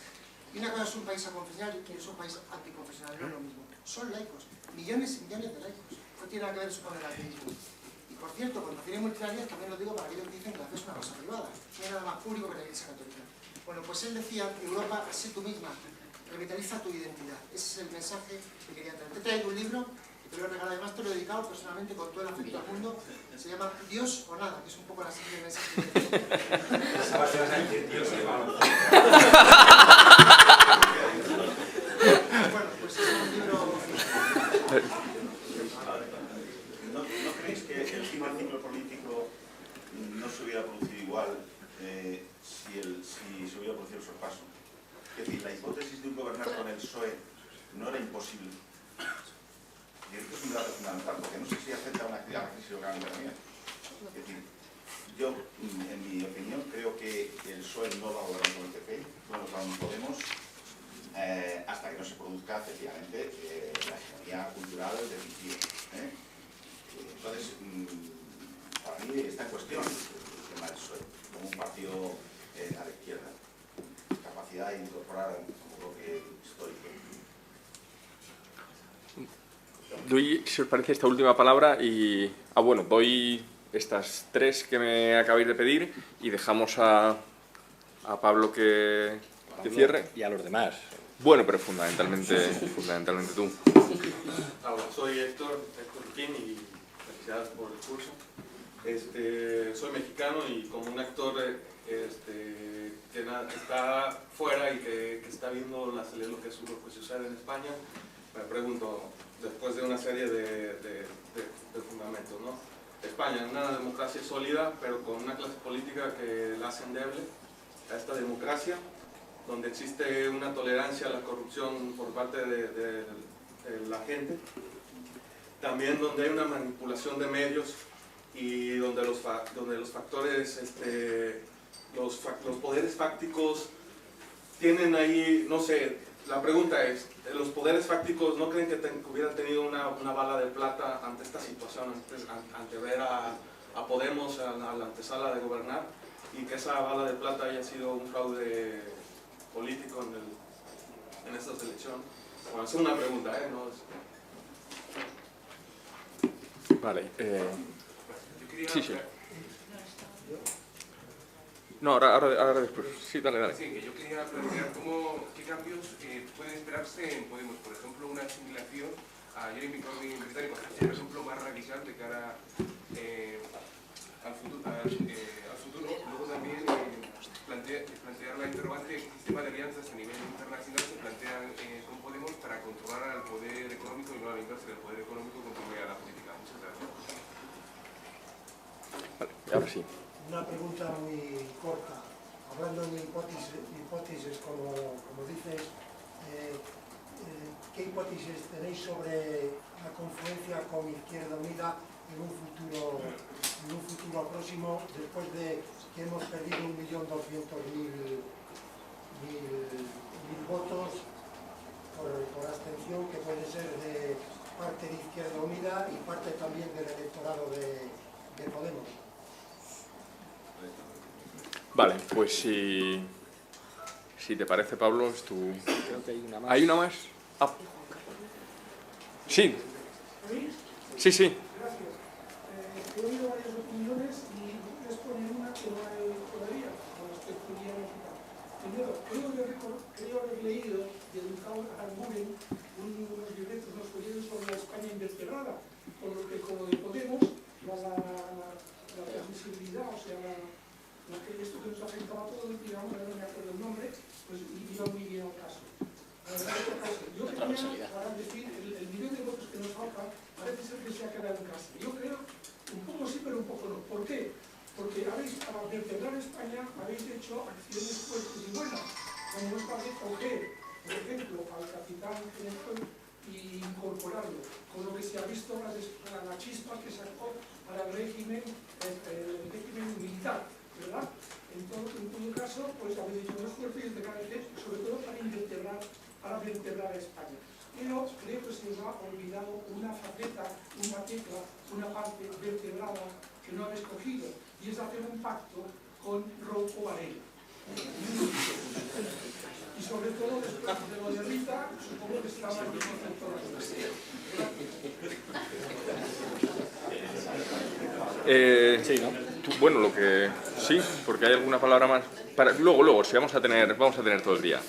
Y una cosa es un país aconfesional y es un país anticonfesional. No es lo mismo. Son laicos. Millones y millones de laicos. No tiene nada que ver eso con el ateísmo. Y por cierto, cuando tiene multitudinarias también lo digo para aquellos que dicen que la fe es una cosa privada. No hay nada más público que la Iglesia Católica. Bueno, pues él decía que Europa, sé tú misma, revitaliza tu identidad. Ese es el mensaje que quería traer. Te he traído un libro, que te lo he regalado, además te lo he dedicado personalmente con todo el afecto al mundo. Se llama Dios o Nada, que es un poco la serie de mensajes que Esa va a ser Dios que va. Bueno, pues es un libro... ¿No creéis que el fin del ciclo político no se hubiera producido igual si se hubiera producido el sorpaso? Es decir, la hipótesis de un gobernar con el PSOE no era imposible. Y esto es un dato fundamental, porque no sé si afecta a una crisis orgánica también. Es decir, yo, en mi opinión, creo que el PSOE no va a gobernar con el PP, no va con Podemos, hasta que no se produzca efectivamente la hegemonía cultural definitiva. Entonces, para mí está en cuestión el tema del PSOE, como un partido a la izquierda, capacidad de incorporar un bloque histórico. Doy, si os parece, esta última palabra y... bueno, doy estas tres que me acabáis de pedir y dejamos a Pablo que cierre. Y a los demás. Bueno, pero fundamentalmente tú. Hola, soy Héctor Quín y felicidades por el curso. Soy mexicano y como un actor que está fuera y que está viendo lo que sucede en España, me pregunto, después de una serie de fundamentos, ¿no? España es una democracia sólida, pero con una clase política que la hace endeble a esta democracia, donde existe una tolerancia a la corrupción por parte de la gente, también donde hay una manipulación de medios y donde los factores, los poderes fácticos tienen ahí, no sé, la pregunta es, ¿los poderes fácticos no creen que hubieran tenido una bala de plata ante esta situación, ante ver a Podemos a la antesala de gobernar y que esa bala de plata haya sido un fraude político en esta elección? Bueno, es una pregunta, ¿no? Vale. Yo quería Sí. No, ahora después. Sí, dale. Sí, que yo quería plantear qué cambios pueden esperarse en Podemos. Por ejemplo, una asimilación a Jeremy Corbyn británico, por ejemplo, más radical de cara al futuro. Luego también plantear la interrogante: ¿qué sistema de alianzas a nivel internacional se plantean con Podemos para controlar al poder económico y no a vincularse del poder económico contribuye a la política. Muchas gracias. Vale, y ahora sí. Una pregunta muy corta. Hablando de hipótesis como dices, ¿qué hipótesis tenéis sobre la confluencia con Izquierda Unida en un futuro próximo, después de que hemos perdido 1.200.000 votos por abstención, que puede ser de parte de Izquierda Unida y parte también del electorado de Podemos? Vale, pues si te parece, Pablo, es tu... Creo que hay una más. ¿Hay una más? Ah. Sí. Sí, sí. Gracias. He oído varias opiniones y voy a exponer una que no hay todavía, con las que podría refutar. Primero, creo haber leído de Educado Aranguren unos libretos, unos folletos sobre la España invertebrada, con lo que, como de Podemos, la transmisibilidad, o sea, esto que nos afectaba a todos, digamos, no me acuerdo el nombre, pues iba muy bien al caso. Yo quería, para decir, el nivel de votos que nos falta parece ser que se ha quedado en casa. Yo creo, un poco sí, pero un poco no. ¿Por qué? Porque para vertebrar España habéis hecho acciones fuertes y buenas, como esta vez coger, por ejemplo, al capitán general y incorporarlo, con lo que se ha visto la chispa que sacó para el régimen militar, ¿verdad? En todo caso, pues habéis hecho un esfuerzo y sobre todo para vertebrar a España. Pero creo que se os ha olvidado una faceta, una tecla, una parte vertebrada que no habéis cogido, y es hacer un pacto con Rouco Varela. Y sobre todo después de lo de Rita, supongo que estaba en el concepto de Sí, ¿no? Bueno, lo que sí, porque hay alguna palabra más. Luego, sí, vamos a tener todo el día.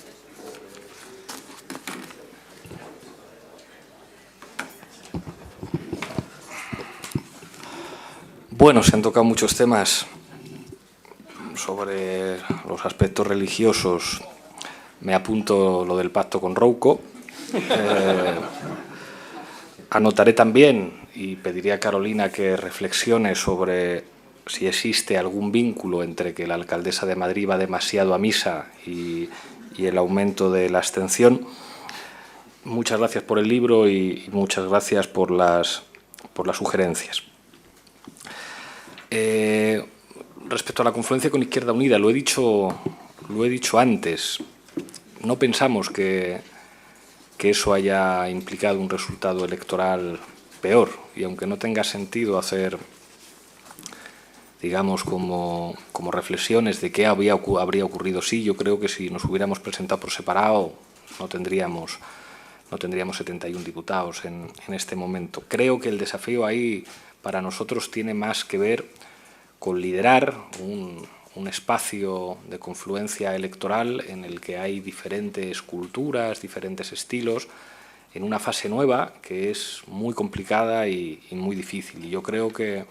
Bueno, se han tocado muchos temas sobre los aspectos religiosos. Me apunto lo del pacto con Rouco. Anotaré también, y pediría a Carolina que reflexione sobre si existe algún vínculo entre que la alcaldesa de Madrid va demasiado a misa y el aumento de la abstención. Muchas gracias por el libro y muchas gracias por las sugerencias. Respecto a la confluencia con Izquierda Unida, lo he dicho antes, no pensamos que eso haya implicado un resultado electoral peor, y aunque no tenga sentido hacer, digamos, como reflexiones de qué habría ocurrido sí, yo creo que si nos hubiéramos presentado por separado no tendríamos 71 diputados en este momento. Creo que el desafío ahí para nosotros tiene más que ver con liderar un espacio de confluencia electoral en el que hay diferentes culturas, diferentes estilos, en una fase nueva que es muy complicada y muy difícil. Y yo creo que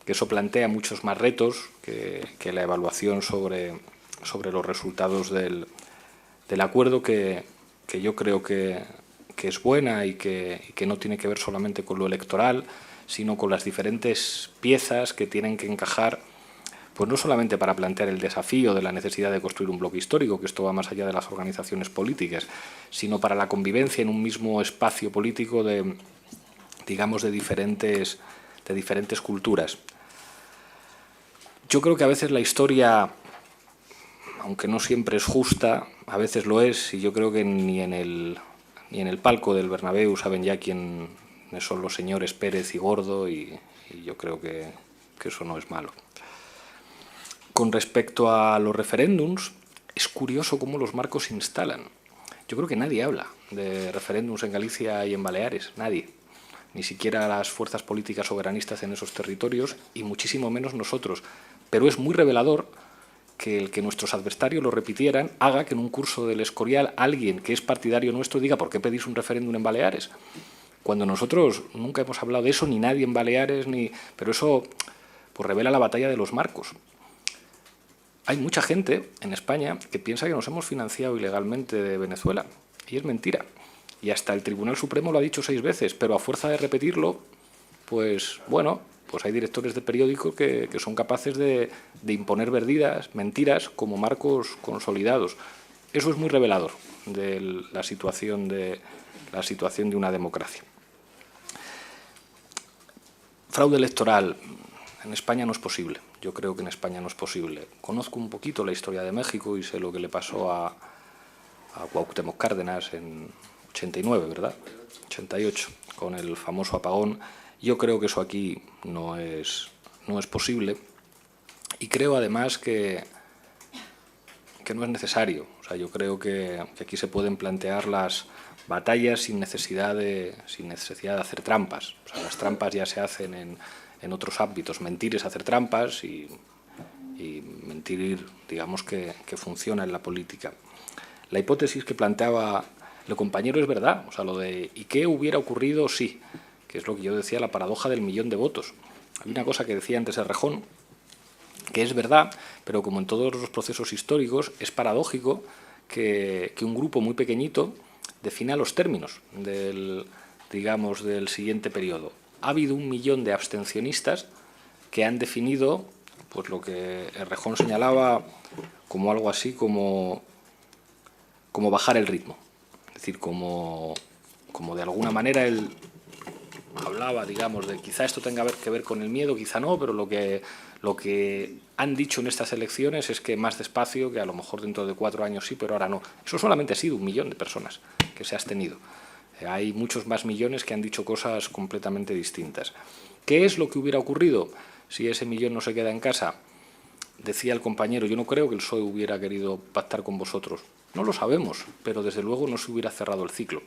eso plantea muchos más retos que la evaluación sobre los resultados del acuerdo, que yo creo que es buena y que no tiene que ver solamente con lo electoral, sino con las diferentes piezas que tienen que encajar, pues no solamente para plantear el desafío de la necesidad de construir un bloque histórico, que esto va más allá de las organizaciones políticas, sino para la convivencia en un mismo espacio político de diferentes culturas. Yo creo que a veces la historia, aunque no siempre es justa, a veces lo es, y yo creo que ni en el palco del Bernabéu saben ya quiénes son los señores Pérez y Gordo, y yo creo que eso no es malo. Con respecto a los referéndums, es curioso cómo los marcos se instalan. Yo creo que nadie habla de referéndums en Galicia y en Baleares, nadie. Ni siquiera las fuerzas políticas soberanistas en esos territorios, y muchísimo menos nosotros. Pero es muy revelador que el que nuestros adversarios lo repitieran haga que en un curso del Escorial alguien que es partidario nuestro diga ¿por qué pedís un referéndum en Baleares? Cuando nosotros nunca hemos hablado de eso, ni nadie en Baleares, pero eso pues revela la batalla de los marcos. Hay mucha gente en España que piensa que nos hemos financiado ilegalmente de Venezuela, y es mentira. y hasta el Tribunal Supremo lo ha dicho 6 veces, pero a fuerza de repetirlo, pues bueno, pues hay directores de periódicos que son capaces de imponer mentiras como marcos consolidados. Eso es muy revelador de la situación de una democracia. Fraude electoral en España no es posible. Yo creo que en España no es posible. Conozco un poquito la historia de México y sé lo que le pasó a Cuauhtémoc Cárdenas en 89, ¿verdad? 88, con el famoso apagón. Yo creo que eso aquí no es posible y creo además que no es necesario. O sea, yo creo que aquí se pueden plantear las batallas sin necesidad de hacer trampas. O sea, las trampas ya se hacen en otros ámbitos. Mentir es hacer trampas y mentir, digamos, que funciona en la política. La hipótesis que planteaba el compañero es verdad. O sea, lo de ¿y qué hubiera ocurrido si? Que es lo que yo decía, la paradoja del millón de votos. Hay una cosa que decía antes Errejón, que es verdad, pero como en todos los procesos históricos, es paradójico que un grupo muy pequeñito defina los términos del siguiente periodo. Ha habido 1 millón de abstencionistas que han definido pues lo que Errejón señalaba como algo así como bajar el ritmo. Es decir, como de alguna manera él hablaba, digamos, de quizá esto tenga que ver con el miedo, quizá no, pero lo que han dicho en estas elecciones es que más despacio, que a lo mejor dentro de 4 años sí, pero ahora no. Eso solamente ha sido 1 millón de personas que se ha abstenido. Hay muchos más millones que han dicho cosas completamente distintas. ¿Qué es lo que hubiera ocurrido si ese millón no se queda en casa? Decía el compañero, yo no creo que el PSOE hubiera querido pactar con vosotros. No lo sabemos, pero desde luego no se hubiera cerrado el ciclo.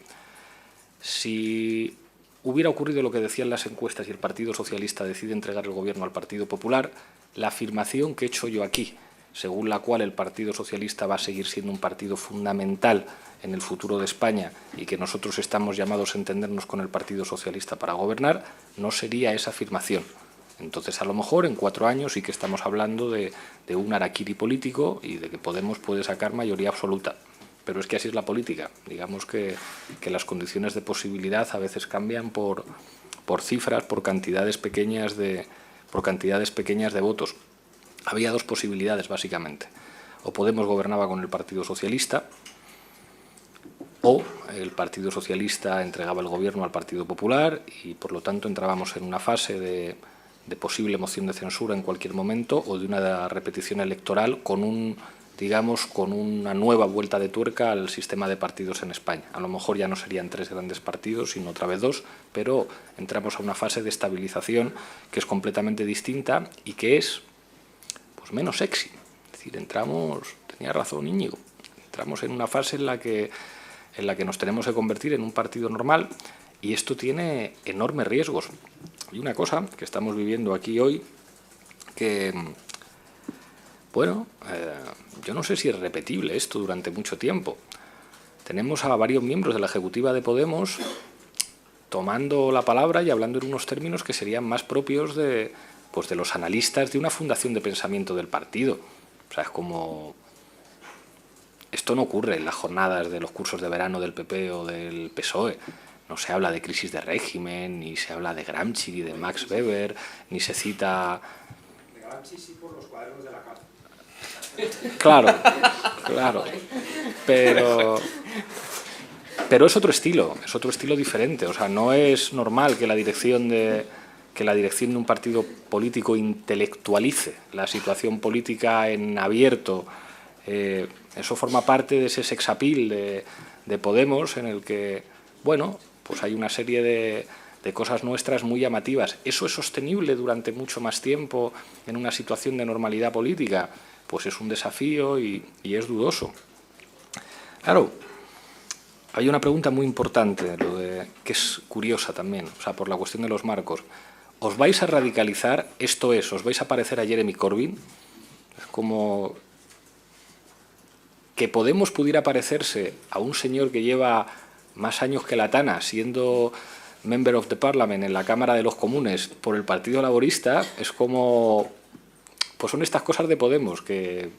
Si hubiera ocurrido lo que decían las encuestas y el Partido Socialista decide entregar el gobierno al Partido Popular, la afirmación que he hecho yo aquí, según la cual el Partido Socialista va a seguir siendo un partido fundamental en el futuro de España y que nosotros estamos llamados a entendernos con el Partido Socialista para gobernar, no sería esa afirmación. Entonces, a lo mejor en 4 años sí que estamos hablando de un harakiri político y de que Podemos puede sacar mayoría absoluta. Pero es que así es la política. Digamos que las condiciones de posibilidad a veces cambian por cifras, por cantidades pequeñas de votos. Había 2 posibilidades, básicamente. O Podemos gobernaba con el Partido Socialista, o el Partido Socialista entregaba el gobierno al Partido Popular y, por lo tanto, entrábamos en una fase de posible moción de censura en cualquier momento o de una repetición electoral con una nueva vuelta de tuerca al sistema de partidos en España. A lo mejor ya no serían 3 grandes partidos, sino otra vez 2, pero entramos a una fase de estabilización que es completamente distinta y que es pues menos sexy. Es decir, tenía razón Íñigo, entramos en una fase en la que nos tenemos que convertir en un partido normal y esto tiene enormes riesgos. Y una cosa que estamos viviendo aquí hoy que, bueno, yo no sé si es repetible esto durante mucho tiempo. Tenemos a varios miembros de la ejecutiva de Podemos tomando la palabra y hablando en unos términos que serían más propios de los analistas de una fundación de pensamiento del partido. O sea, es como... Esto no ocurre en las jornadas de los cursos de verano del PP o del PSOE. No se habla de crisis de régimen, ni se habla de Gramsci, ni de Max Weber, ni se cita... De Gramsci sí por los cuadernos de la cárcel. Claro. Pero es otro estilo diferente. O sea, no es normal que la dirección de un partido político intelectualice la situación política en abierto. Eso forma parte de ese sex appeal de Podemos en el que, bueno, pues hay una serie de cosas nuestras muy llamativas. ¿Eso es sostenible durante mucho más tiempo en una situación de normalidad política? Pues es un desafío y es dudoso. Claro, hay una pregunta muy importante, que es curiosa también, o sea, por la cuestión de los marcos. ¿Os vais a radicalizar? Esto es, ¿os vais a parecer a Jeremy Corbyn? Es como que Podemos pudiera parecerse a un señor que lleva más años que la Tana, siendo Member of the Parliament en la Cámara de los Comunes por el Partido Laborista, es como... Pues son estas cosas de Podemos que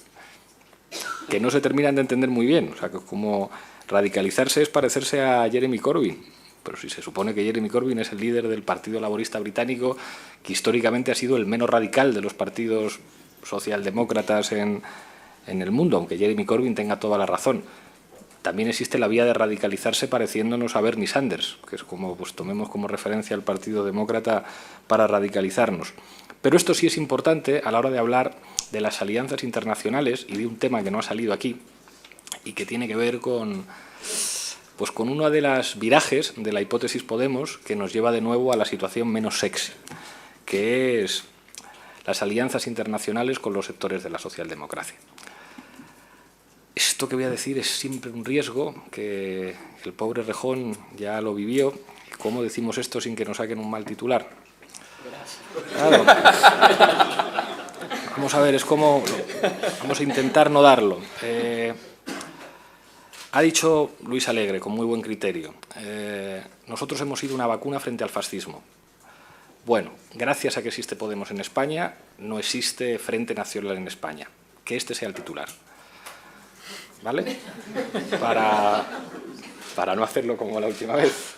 no se terminan de entender muy bien. O sea, que como Radicalizarse es parecerse a Jeremy Corbyn, pero si se supone que Jeremy Corbyn es el líder del Partido Laborista británico, que históricamente ha sido el menos radical de los partidos socialdemócratas en el mundo, aunque Jeremy Corbyn tenga toda la razón. También existe la vía de radicalizarse pareciéndonos a Bernie Sanders, que es como, pues tomemos como referencia al Partido Demócrata para radicalizarnos. Pero esto sí es importante a la hora de hablar de las alianzas internacionales y de un tema que no ha salido aquí y que tiene que ver con uno de los virajes de la hipótesis Podemos que nos lleva de nuevo a la situación menos sexy, que es las alianzas internacionales con los sectores de la socialdemocracia. Esto que voy a decir es siempre un riesgo, que el pobre Rejón ya lo vivió. ¿Cómo decimos esto sin que nos saquen un mal titular? Claro. Vamos a ver, es como... Vamos a intentar no darlo. Ha dicho Luis Alegre, con muy buen criterio, nosotros hemos sido una vacuna frente al fascismo. Bueno, gracias a que existe Podemos en España, no existe Frente Nacional en España. Que este sea el titular. ¿Vale? Para no hacerlo como la última vez.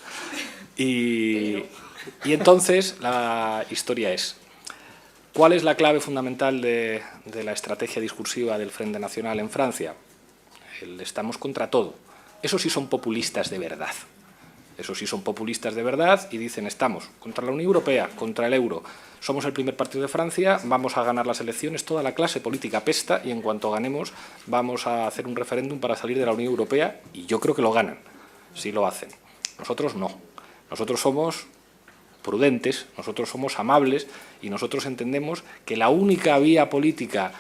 Y entonces la historia es, ¿cuál es la clave fundamental de la estrategia discursiva del Frente Nacional en Francia? Estamos contra todo. Esos sí son populistas de verdad. Esos sí son populistas de verdad y dicen, estamos contra la Unión Europea, contra el euro. Somos el primer partido de Francia, vamos a ganar las elecciones, toda la clase política apesta y en cuanto ganemos vamos a hacer un referéndum para salir de la Unión Europea y yo creo que lo ganan, si lo hacen. Nosotros no. Nosotros somos prudentes, nosotros somos amables y nosotros entendemos que la única vía política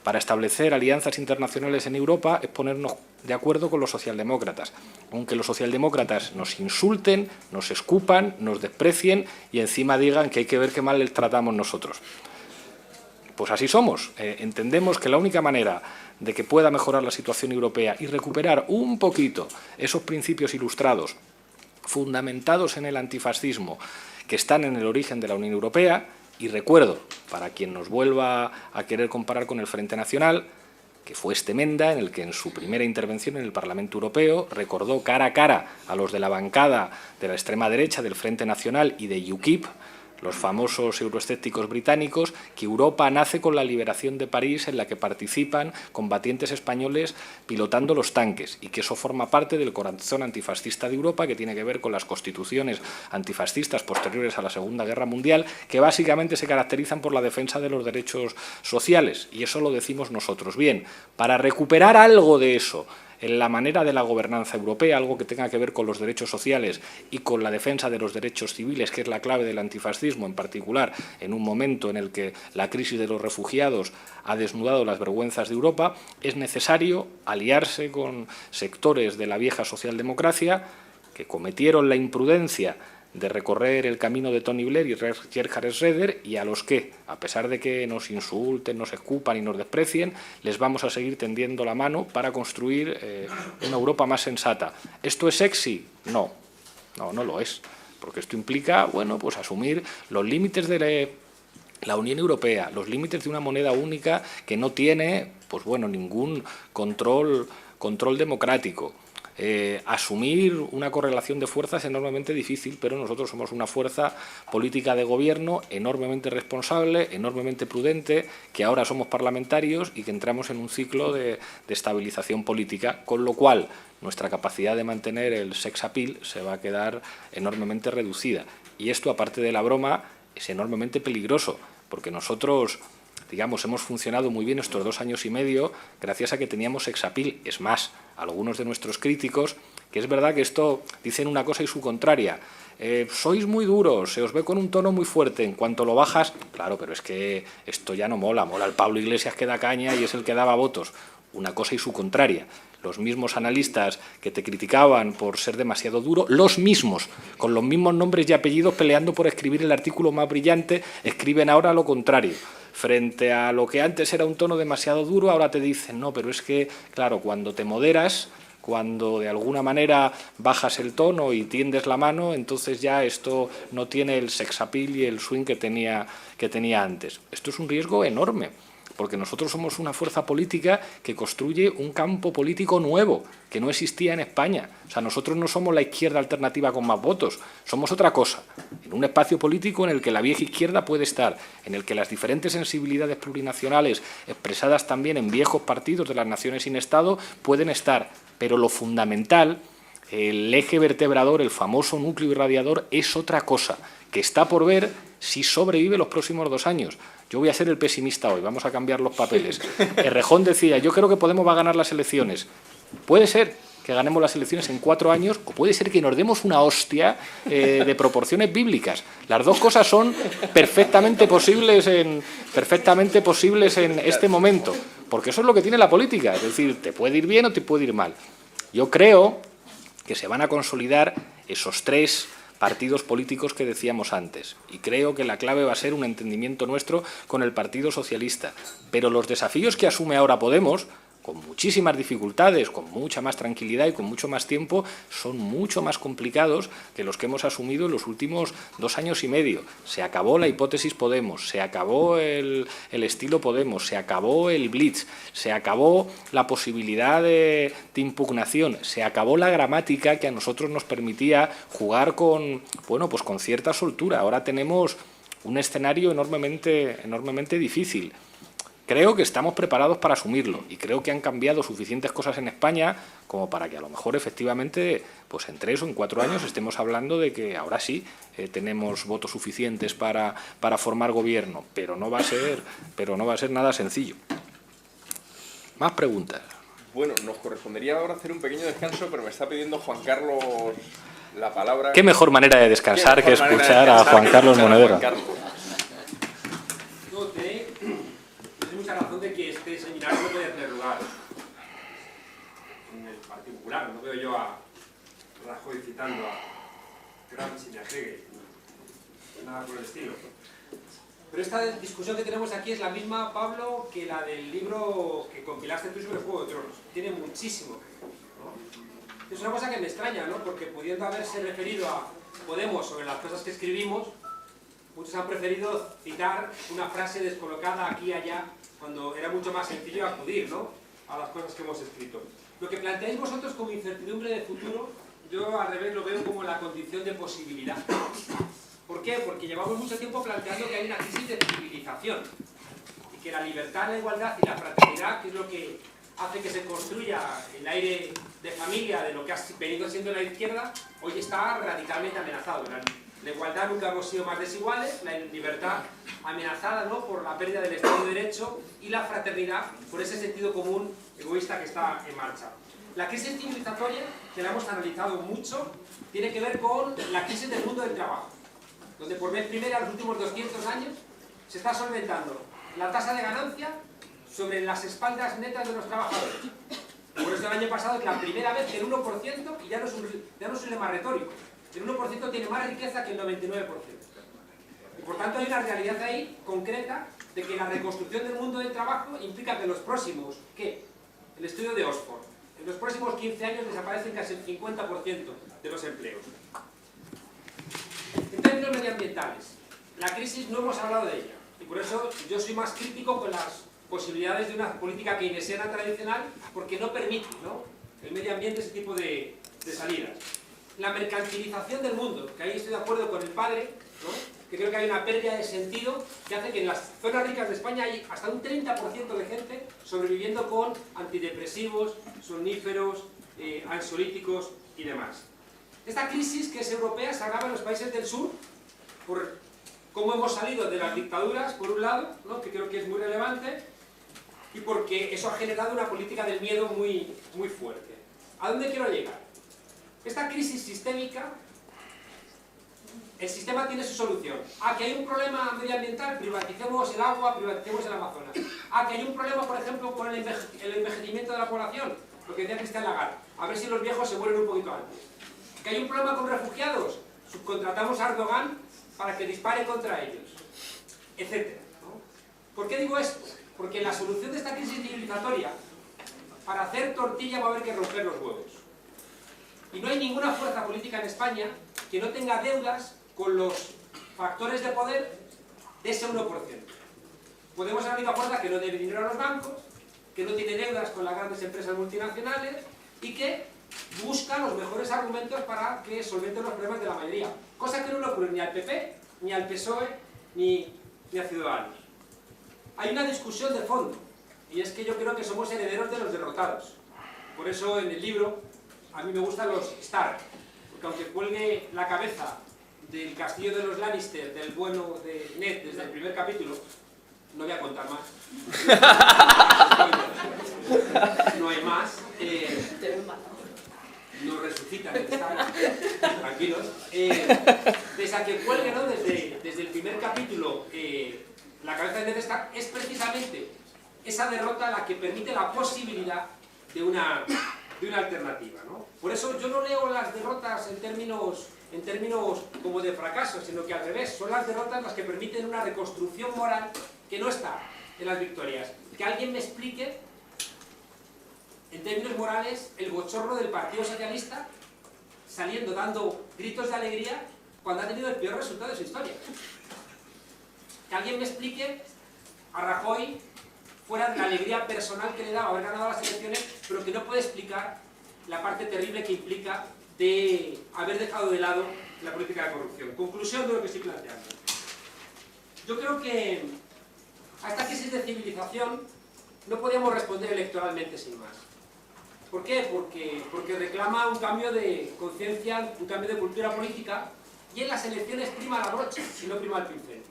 para establecer alianzas internacionales en Europa es ponernos de acuerdo con los socialdemócratas. Aunque los socialdemócratas nos insulten, nos escupan, nos desprecien y encima digan que hay que ver qué mal les tratamos nosotros. Pues así somos. Entendemos que la única manera de que pueda mejorar la situación europea y recuperar un poquito esos principios ilustrados, fundamentados en el antifascismo, que están en el origen de la Unión Europea. Y recuerdo, para quien nos vuelva a querer comparar con el Frente Nacional, que fue Menda, en el que en su primera intervención en el Parlamento Europeo recordó cara a cara a los de la bancada de la extrema derecha del Frente Nacional y de UKIP, los famosos euroescépticos británicos, que Europa nace con la liberación de París, en la que participan combatientes españoles pilotando los tanques, y que eso forma parte del corazón antifascista de Europa, que tiene que ver con las constituciones antifascistas posteriores a la Segunda Guerra Mundial, que básicamente se caracterizan por la defensa de los derechos sociales, y eso lo decimos nosotros. Bien, para recuperar algo de eso en la manera de la gobernanza europea, algo que tenga que ver con los derechos sociales y con la defensa de los derechos civiles, que es la clave del antifascismo, en particular en un momento en el que la crisis de los refugiados ha desnudado las vergüenzas de Europa, es necesario aliarse con sectores de la vieja socialdemocracia que cometieron la imprudencia de recorrer el camino de Tony Blair y Gerhard Schröder, y a los que, a pesar de que nos insulten, nos escupan y nos desprecien, les vamos a seguir tendiendo la mano para construir una Europa más sensata. ¿Esto es sexy? No, no lo es, porque esto implica, bueno, pues asumir los límites de la Unión Europea, los límites de una moneda única que no tiene, pues bueno, ningún control democrático. Asumir una correlación de fuerzas es enormemente difícil, pero nosotros somos una fuerza política de gobierno enormemente responsable, enormemente prudente, que ahora somos parlamentarios y que entramos en un ciclo de estabilización política, con lo cual nuestra capacidad de mantener el sex appeal se va a quedar enormemente reducida. Y esto, aparte de la broma, es enormemente peligroso, porque nosotros, digamos, hemos funcionado muy bien estos 2 años y medio gracias a que teníamos sex appeal. Es más, algunos de nuestros críticos, que es verdad que esto dicen una cosa y su contraria. Sois muy duros, se os ve con un tono muy fuerte, en cuanto lo bajas, claro, pero es que esto ya no mola el Pablo Iglesias que da caña y es el que daba votos. Una cosa y su contraria. Los mismos analistas que te criticaban por ser demasiado duro, los mismos, con los mismos nombres y apellidos, peleando por escribir el artículo más brillante, escriben ahora lo contrario. Frente a lo que antes era un tono demasiado duro, ahora te dicen, no, pero es que, claro, cuando te moderas, cuando de alguna manera bajas el tono y tiendes la mano, entonces ya esto no tiene el sex appeal y el swing que tenía antes. Esto es un riesgo enorme, porque nosotros somos una fuerza política que construye un campo político nuevo, que no existía en España. O sea, nosotros no somos la izquierda alternativa con más votos, somos otra cosa, en un espacio político en el que la vieja izquierda puede estar, en el que las diferentes sensibilidades plurinacionales expresadas también en viejos partidos de las naciones sin Estado pueden estar, pero lo fundamental, el eje vertebrador, el famoso núcleo irradiador, es otra cosa, que está por ver si sobrevive los próximos 2 años. Yo voy a ser el pesimista hoy, vamos a cambiar los papeles. Errejón decía, yo creo que Podemos va a ganar las elecciones. Puede ser que ganemos las elecciones en 4 años, o puede ser que nos demos una hostia de proporciones bíblicas. Las dos cosas son perfectamente posibles en este momento, porque eso es lo que tiene la política, es decir, te puede ir bien o te puede ir mal. Yo creo que se van a consolidar esos 3 partidos políticos que decíamos antes. Y creo que la clave va a ser un entendimiento nuestro con el Partido Socialista. Pero los desafíos que asume ahora Podemos, con muchísimas dificultades, con mucha más tranquilidad y con mucho más tiempo, son mucho más complicados que los que hemos asumido en los últimos 2 años y medio. Se acabó la hipótesis Podemos, se acabó el estilo Podemos, se acabó el blitz, se acabó la posibilidad de impugnación, se acabó la gramática que a nosotros nos permitía jugar con, bueno, pues con cierta soltura. Ahora tenemos un escenario enormemente difícil. Creo que estamos preparados para asumirlo y creo que han cambiado suficientes cosas en España como para que a lo mejor efectivamente pues en 3 o en 4 años estemos hablando de que ahora sí tenemos votos suficientes para formar gobierno, pero no va a ser nada sencillo. Más preguntas. Bueno, nos correspondería ahora hacer un pequeño descanso, pero me está pidiendo Juan Carlos la palabra. ¿Qué mejor manera de descansar que escuchar a Juan Carlos Monedero? Razón de que este seminario no puede tener lugar en el particular. No veo yo a Rajoy citando a Gramsci ni a Hegel, nada por el estilo. Pero esta discusión que tenemos aquí es la misma, Pablo, que la del libro que compilaste tú sobre Juego de Tronos. Tiene muchísimo que ver, ¿no? Es una cosa que me extraña, ¿no? Porque pudiendo haberse referido a Podemos sobre las cosas que escribimos, muchos han preferido citar una frase descolocada aquí y allá, cuando era mucho más sencillo acudir, ¿no?, a las cosas que hemos escrito. Lo que planteáis vosotros como incertidumbre de futuro, yo al revés lo veo como la condición de posibilidad. ¿Por qué? Porque llevamos mucho tiempo planteando que hay una crisis de civilización y que la libertad, la igualdad y la fraternidad, que es lo que hace que se construya el aire de familia de lo que ha venido siendo la izquierda, hoy está radicalmente amenazado. La igualdad nunca hemos sido más desiguales, la libertad amenazada, ¿no?, por la pérdida del Estado de Derecho, y la fraternidad por ese sentido común egoísta que está en marcha. La crisis civilizatoria, que la hemos analizado mucho, tiene que ver con la crisis del mundo del trabajo, donde por vez primera en los últimos 200 años se está solventando la tasa de ganancia sobre las espaldas netas de los trabajadores. Por eso el año pasado es la primera vez que el 1%, y ya no es un lema retórico, el 1% tiene más riqueza que el 99%. Y por tanto hay una realidad ahí concreta de que la reconstrucción del mundo del trabajo implica que los próximos, ¿qué? El estudio de Oxford, en los próximos 15 años desaparecen casi el 50% de los empleos. En términos medioambientales, la crisis no hemos hablado de ella, y por eso yo soy más crítico con las posibilidades de una política keynesiana tradicional, porque no permite, ¿no?, el medio ambiente ese tipo de salidas. La mercantilización del mundo, que ahí estoy de acuerdo con el padre, ¿no?, que creo que hay una pérdida de sentido que hace que en las zonas ricas de España hay hasta un 30% de gente sobreviviendo con antidepresivos, somníferos, ansiolíticos y demás. Esta crisis, que es europea, se agrava en los países del sur por cómo hemos salido de las dictaduras, por un lado, ¿no?, que creo que es muy relevante, y porque eso ha generado una política del miedo muy fuerte. ¿A dónde quiero llegar? Esta crisis sistémica, el sistema tiene su solución. Que hay un problema medioambiental, privaticemos el agua, privaticemos el Amazonas. Que hay un problema, por ejemplo, con el envejecimiento de la población, lo que decía Cristian Lagarde, a ver si los viejos se mueren un poquito antes. Que hay un problema con refugiados, subcontratamos a Erdogan para que dispare contra ellos, etc., ¿no? ¿Por qué digo esto? Porque la solución de esta crisis civilizatoria, para hacer tortilla va a haber que romper los huevos. Y no hay ninguna fuerza política en España que no tenga deudas con los factores de poder de ese 1%. Podemos es la única fuerza que no debe dinero a los bancos, que no tiene deudas con las grandes empresas multinacionales y que busca los mejores argumentos para que solventen los problemas de la mayoría. Cosa que no le ocurre ni al PP, ni al PSOE, ni a Ciudadanos. Hay una discusión de fondo, y es que yo creo que somos herederos de los derrotados. Por eso en el libro a mí me gustan los Stark, porque aunque cuelgue la cabeza del castillo de los Lannister, del bueno de Ned desde el primer capítulo, no voy a contar más. No hay más. No resucitan, tranquilos. Desde a que cuelgue, ¿no? Desde el primer capítulo, la cabeza de Ned Stark es precisamente esa derrota la que permite la posibilidad de una alternativa, ¿no? Por eso yo no leo las derrotas en términos como de fracaso, sino que al revés, son las derrotas las que permiten una reconstrucción moral que no está en las victorias. Que alguien me explique, en términos morales, el bochorno del Partido Socialista saliendo, dando gritos de alegría cuando ha tenido el peor resultado de su historia. Que alguien me explique a Rajoy fuera de la alegría personal que le daba haber ganado las elecciones, pero que no puede explicar la parte terrible que implica de haber dejado de lado la política de corrupción. Conclusión de lo que estoy planteando. Yo creo que a esta crisis de civilización no podíamos responder electoralmente sin más. ¿Por qué? Porque reclama un cambio de conciencia, un cambio de cultura política, y en las elecciones prima la brocha y no prima el pincel.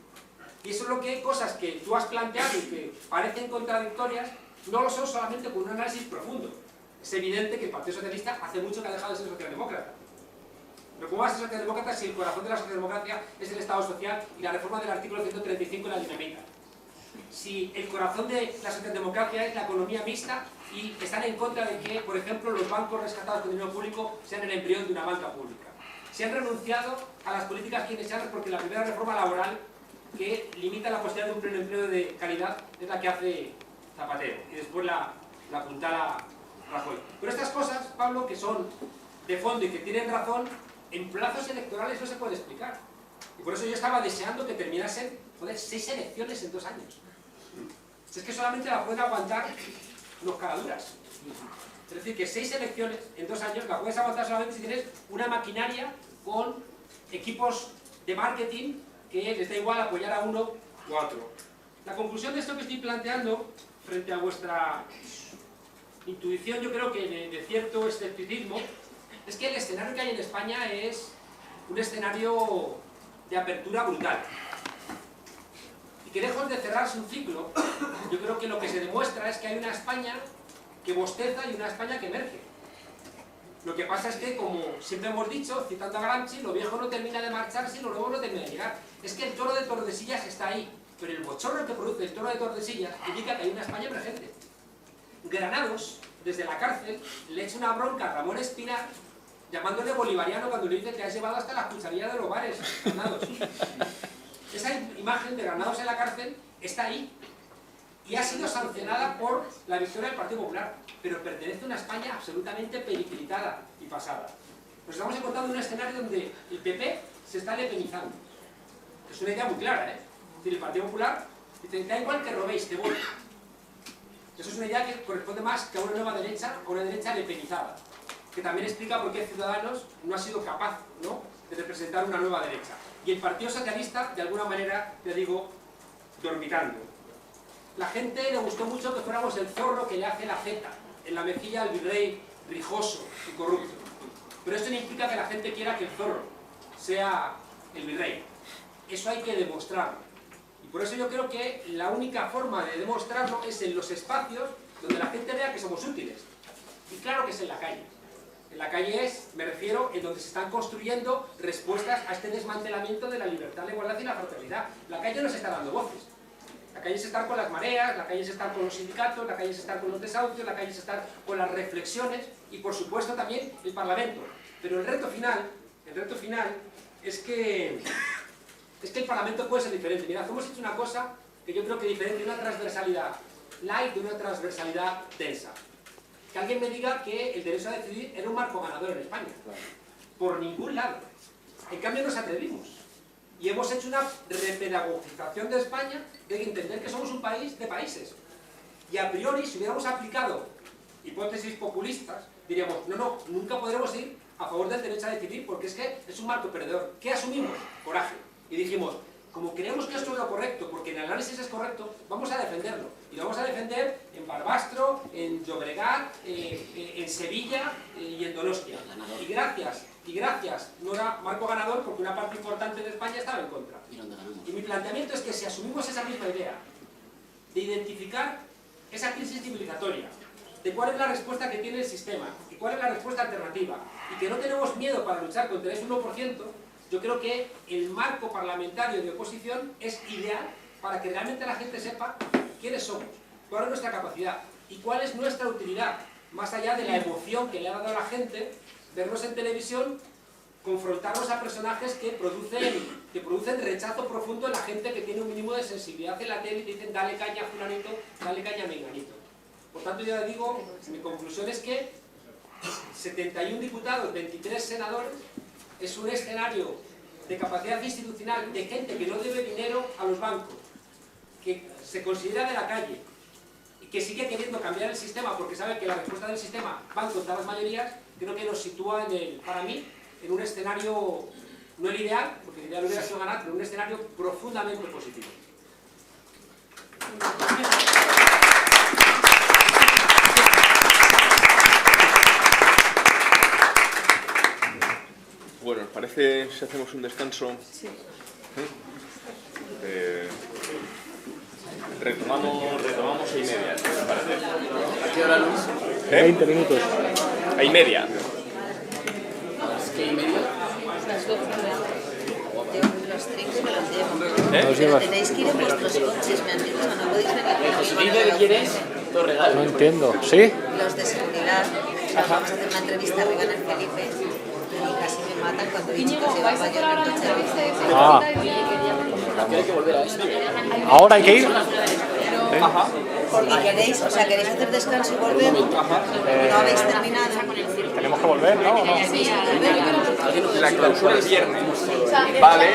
Y eso es lo que cosas que tú has planteado y que parecen contradictorias, no lo son solamente con un análisis profundo. Es evidente que el Partido Socialista hace mucho que ha dejado de ser socialdemócrata. Pero ¿cómo va a ser socialdemócrata si el corazón de la socialdemocracia es el Estado social y la reforma del artículo 135 en la dinamita? Si el corazón de la socialdemocracia es la economía mixta y están en contra de que, por ejemplo, los bancos rescatados con dinero público sean el embrión de una banca pública. Se han renunciado a las políticas keynesianas porque la primera reforma laboral que limita la posibilidad de un pleno empleo de calidad es la que hace Zapatero y después la apuntala Rajoy. Pero estas cosas, Pablo, que son de fondo y que tienen razón, en plazos electorales no se puede explicar. Y por eso yo estaba deseando que terminasen, joder, 6 elecciones en 2 años. Si es que solamente la pueden aguantar los caraduras. Es decir, que 6 elecciones en 2 años la puedes aguantar solamente si tienes una maquinaria con equipos de marketing que les da igual apoyar a uno o a otro. La conclusión de esto que estoy planteando, frente a vuestra intuición, yo creo que de cierto escepticismo, es que el escenario que hay en España es un escenario de apertura brutal. Y que lejos de cerrarse un ciclo, yo creo que lo que se demuestra es que hay una España que bosteza y una España que emerge. Lo que pasa es que, como siempre hemos dicho, citando a Gramsci, lo viejo no termina de marcharse y lo nuevo no termina de llegar. Es que el toro de Tordesillas está ahí, pero el bochorno que produce el toro de Tordesillas indica que hay una España emergente. Granados, desde la cárcel, le echa una bronca a Ramón Espinar, llamándole bolivariano cuando le dice que has llevado hasta las cucharillas de los bares, Granados. Esa imagen de Granados en la cárcel está ahí y ha sido sancionada por la victoria del Partido Popular, pero pertenece a una España absolutamente periclitada y pasada. Nos estamos encontrando en un escenario donde el PP se está lepenizando. Es una idea muy clara, ¿eh? Es decir, el Partido Popular dice, da igual que robéis, te voy. Eso es una idea que corresponde más que a una nueva derecha, a una derecha lepenizada, que también explica por qué Ciudadanos no ha sido capaz, ¿no?, de representar una nueva derecha. Y el Partido Socialista, de alguna manera, te digo, dormitando. La gente le gustó mucho que fuéramos el zorro que le hace la zeta en la mejilla al virrey rijoso y corrupto. Pero esto no implica que la gente quiera que el zorro sea el virrey. Eso hay que demostrarlo. Y por eso yo creo que la única forma de demostrarlo es en los espacios donde la gente vea que somos útiles. Y claro que es en la calle. En la calle es, me refiero, en donde se están construyendo respuestas a este desmantelamiento de la libertad, la igualdad y la fraternidad. La calle no se está dando voces. La calle es estar con las mareas, la calle es estar con los sindicatos, la calle es estar con los desahucios, la calle es estar con las reflexiones y, por supuesto, también el Parlamento. Pero el reto final es que el Parlamento puede ser diferente. Mirad, hemos hecho una cosa que yo creo que diferente, una transversalidad light de una transversalidad densa. Que alguien me diga que el derecho a decidir era un marco ganador en España. Por ningún lado. En cambio nos atrevimos. y hemos hecho una repedagogización de España de entender que somos un país de países. Y a priori, si hubiéramos aplicado hipótesis populistas, diríamos, no, nunca podremos ir a favor del derecho a decidir porque es que es un marco perdedor. ¿Qué asumimos? Coraje. Y dijimos, como creemos que esto es lo correcto, porque en el análisis es correcto, vamos a defenderlo. Y lo vamos a defender en Barbastro, en Llobregat, en Sevilla y en Donostia. Y gracias, no era marco ganador porque una parte importante de España estaba en contra. Y mi planteamiento es que si asumimos esa misma idea de identificar esa crisis civilizatoria, de cuál es la respuesta que tiene el sistema y cuál es la respuesta alternativa, y que no tenemos miedo para luchar contra ese 1%, yo creo que el marco parlamentario de oposición es ideal para que realmente la gente sepa quiénes somos, cuál es nuestra capacidad y cuál es nuestra utilidad, más allá de la emoción que le ha dado a la gente vernos en televisión, confrontarnos a personajes que producen rechazo profundo en la gente que tiene un mínimo de sensibilidad en la tele y te dicen dale caña a fulanito, dale caña a menganito. Por tanto, yo digo, mi conclusión es que 71 diputados, 23 senadores, es un escenario de capacidad institucional de gente que no debe dinero a los bancos, que se considera de la calle y que sigue queriendo cambiar el sistema porque sabe que la respuesta del sistema van contra las mayorías. Creo que nos sitúa para mí en un escenario, no el ideal, porque el ideal hubiera sido ganar, pero un escenario profundamente positivo. Bueno, ¿os parece si hacemos un descanso? Sí. Retomamos 6:30. ¿A qué hora, Luis? 20 minutos. A 1:30. ¿Qué y media? Las 12. Los drinks me los llevo. Pero tenéis que ir en vuestros coches, me han dicho, no podéis venir. ¿Qué quieres? Todo regalo. No entiendo. ¿Sí? Los de seguridad. Vamos a hacer una entrevista arriba en el Felipe y casi me matan cuando he dicho que se iba a fallar el coche. Hay que volver a esto. ¿Ahora hay que ir? ¿Y queréis hacer descanso y volver? ¿No habéis terminado? Tenemos que volver, ¿no? La clausura el viernes. Vale,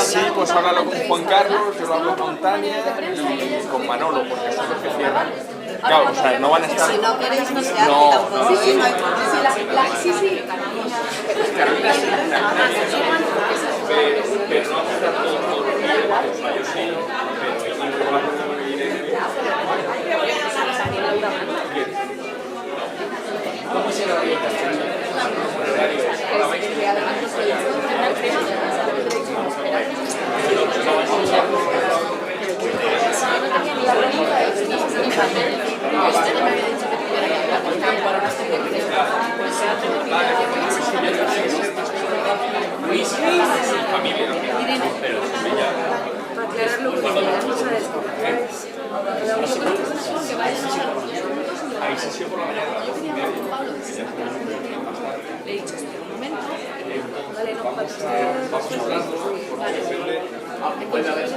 sí, pues háblalo con Juan Carlos, yo lo hablo con Tania y con Manolo, porque son los que cierran. Claro, o sea, no van a estar... Si no queréis, no se hace tampoco. Sí, sí. Carolina sí, pero no vamos a estar todos los días, o sea, yo sí, ¿Cómo será la orientación? Hay sesión por la mañana. Le he dicho, espera un momento. Vale, no, Vamos a hablarlo por depende. ¿Puede haber?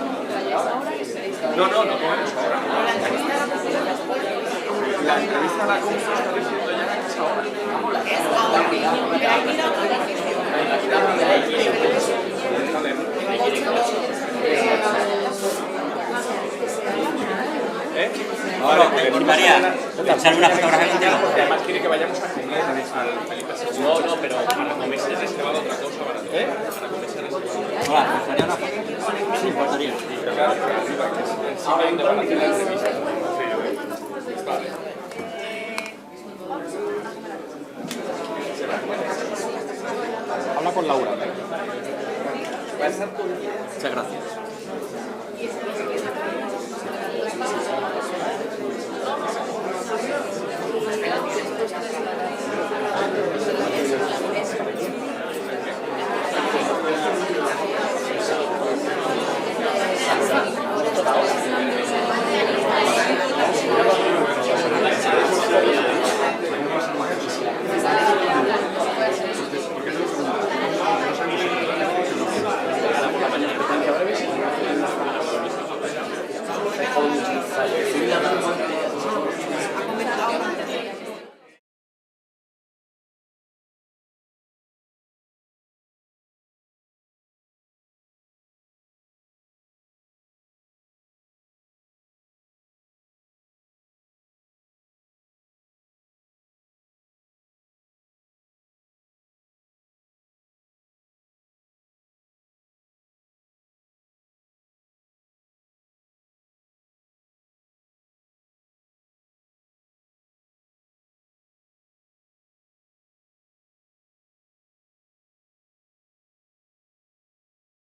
No comemos ahora. La entrevista a la Confu está diciendo ya que es ahora. Ahora, María, ¿echar una fotografía contigo? Además quiere que vayamos a comer al Felipe II. No, pero para comer se ha reservado otra cosa. Para comer se ha reservado. Hola, ¿me gustaría una foto? Sí, podría. Claro, arriba, que es el sitio donde van a hacer la entrevista. Vale. Habla con Laura. Muchas gracias.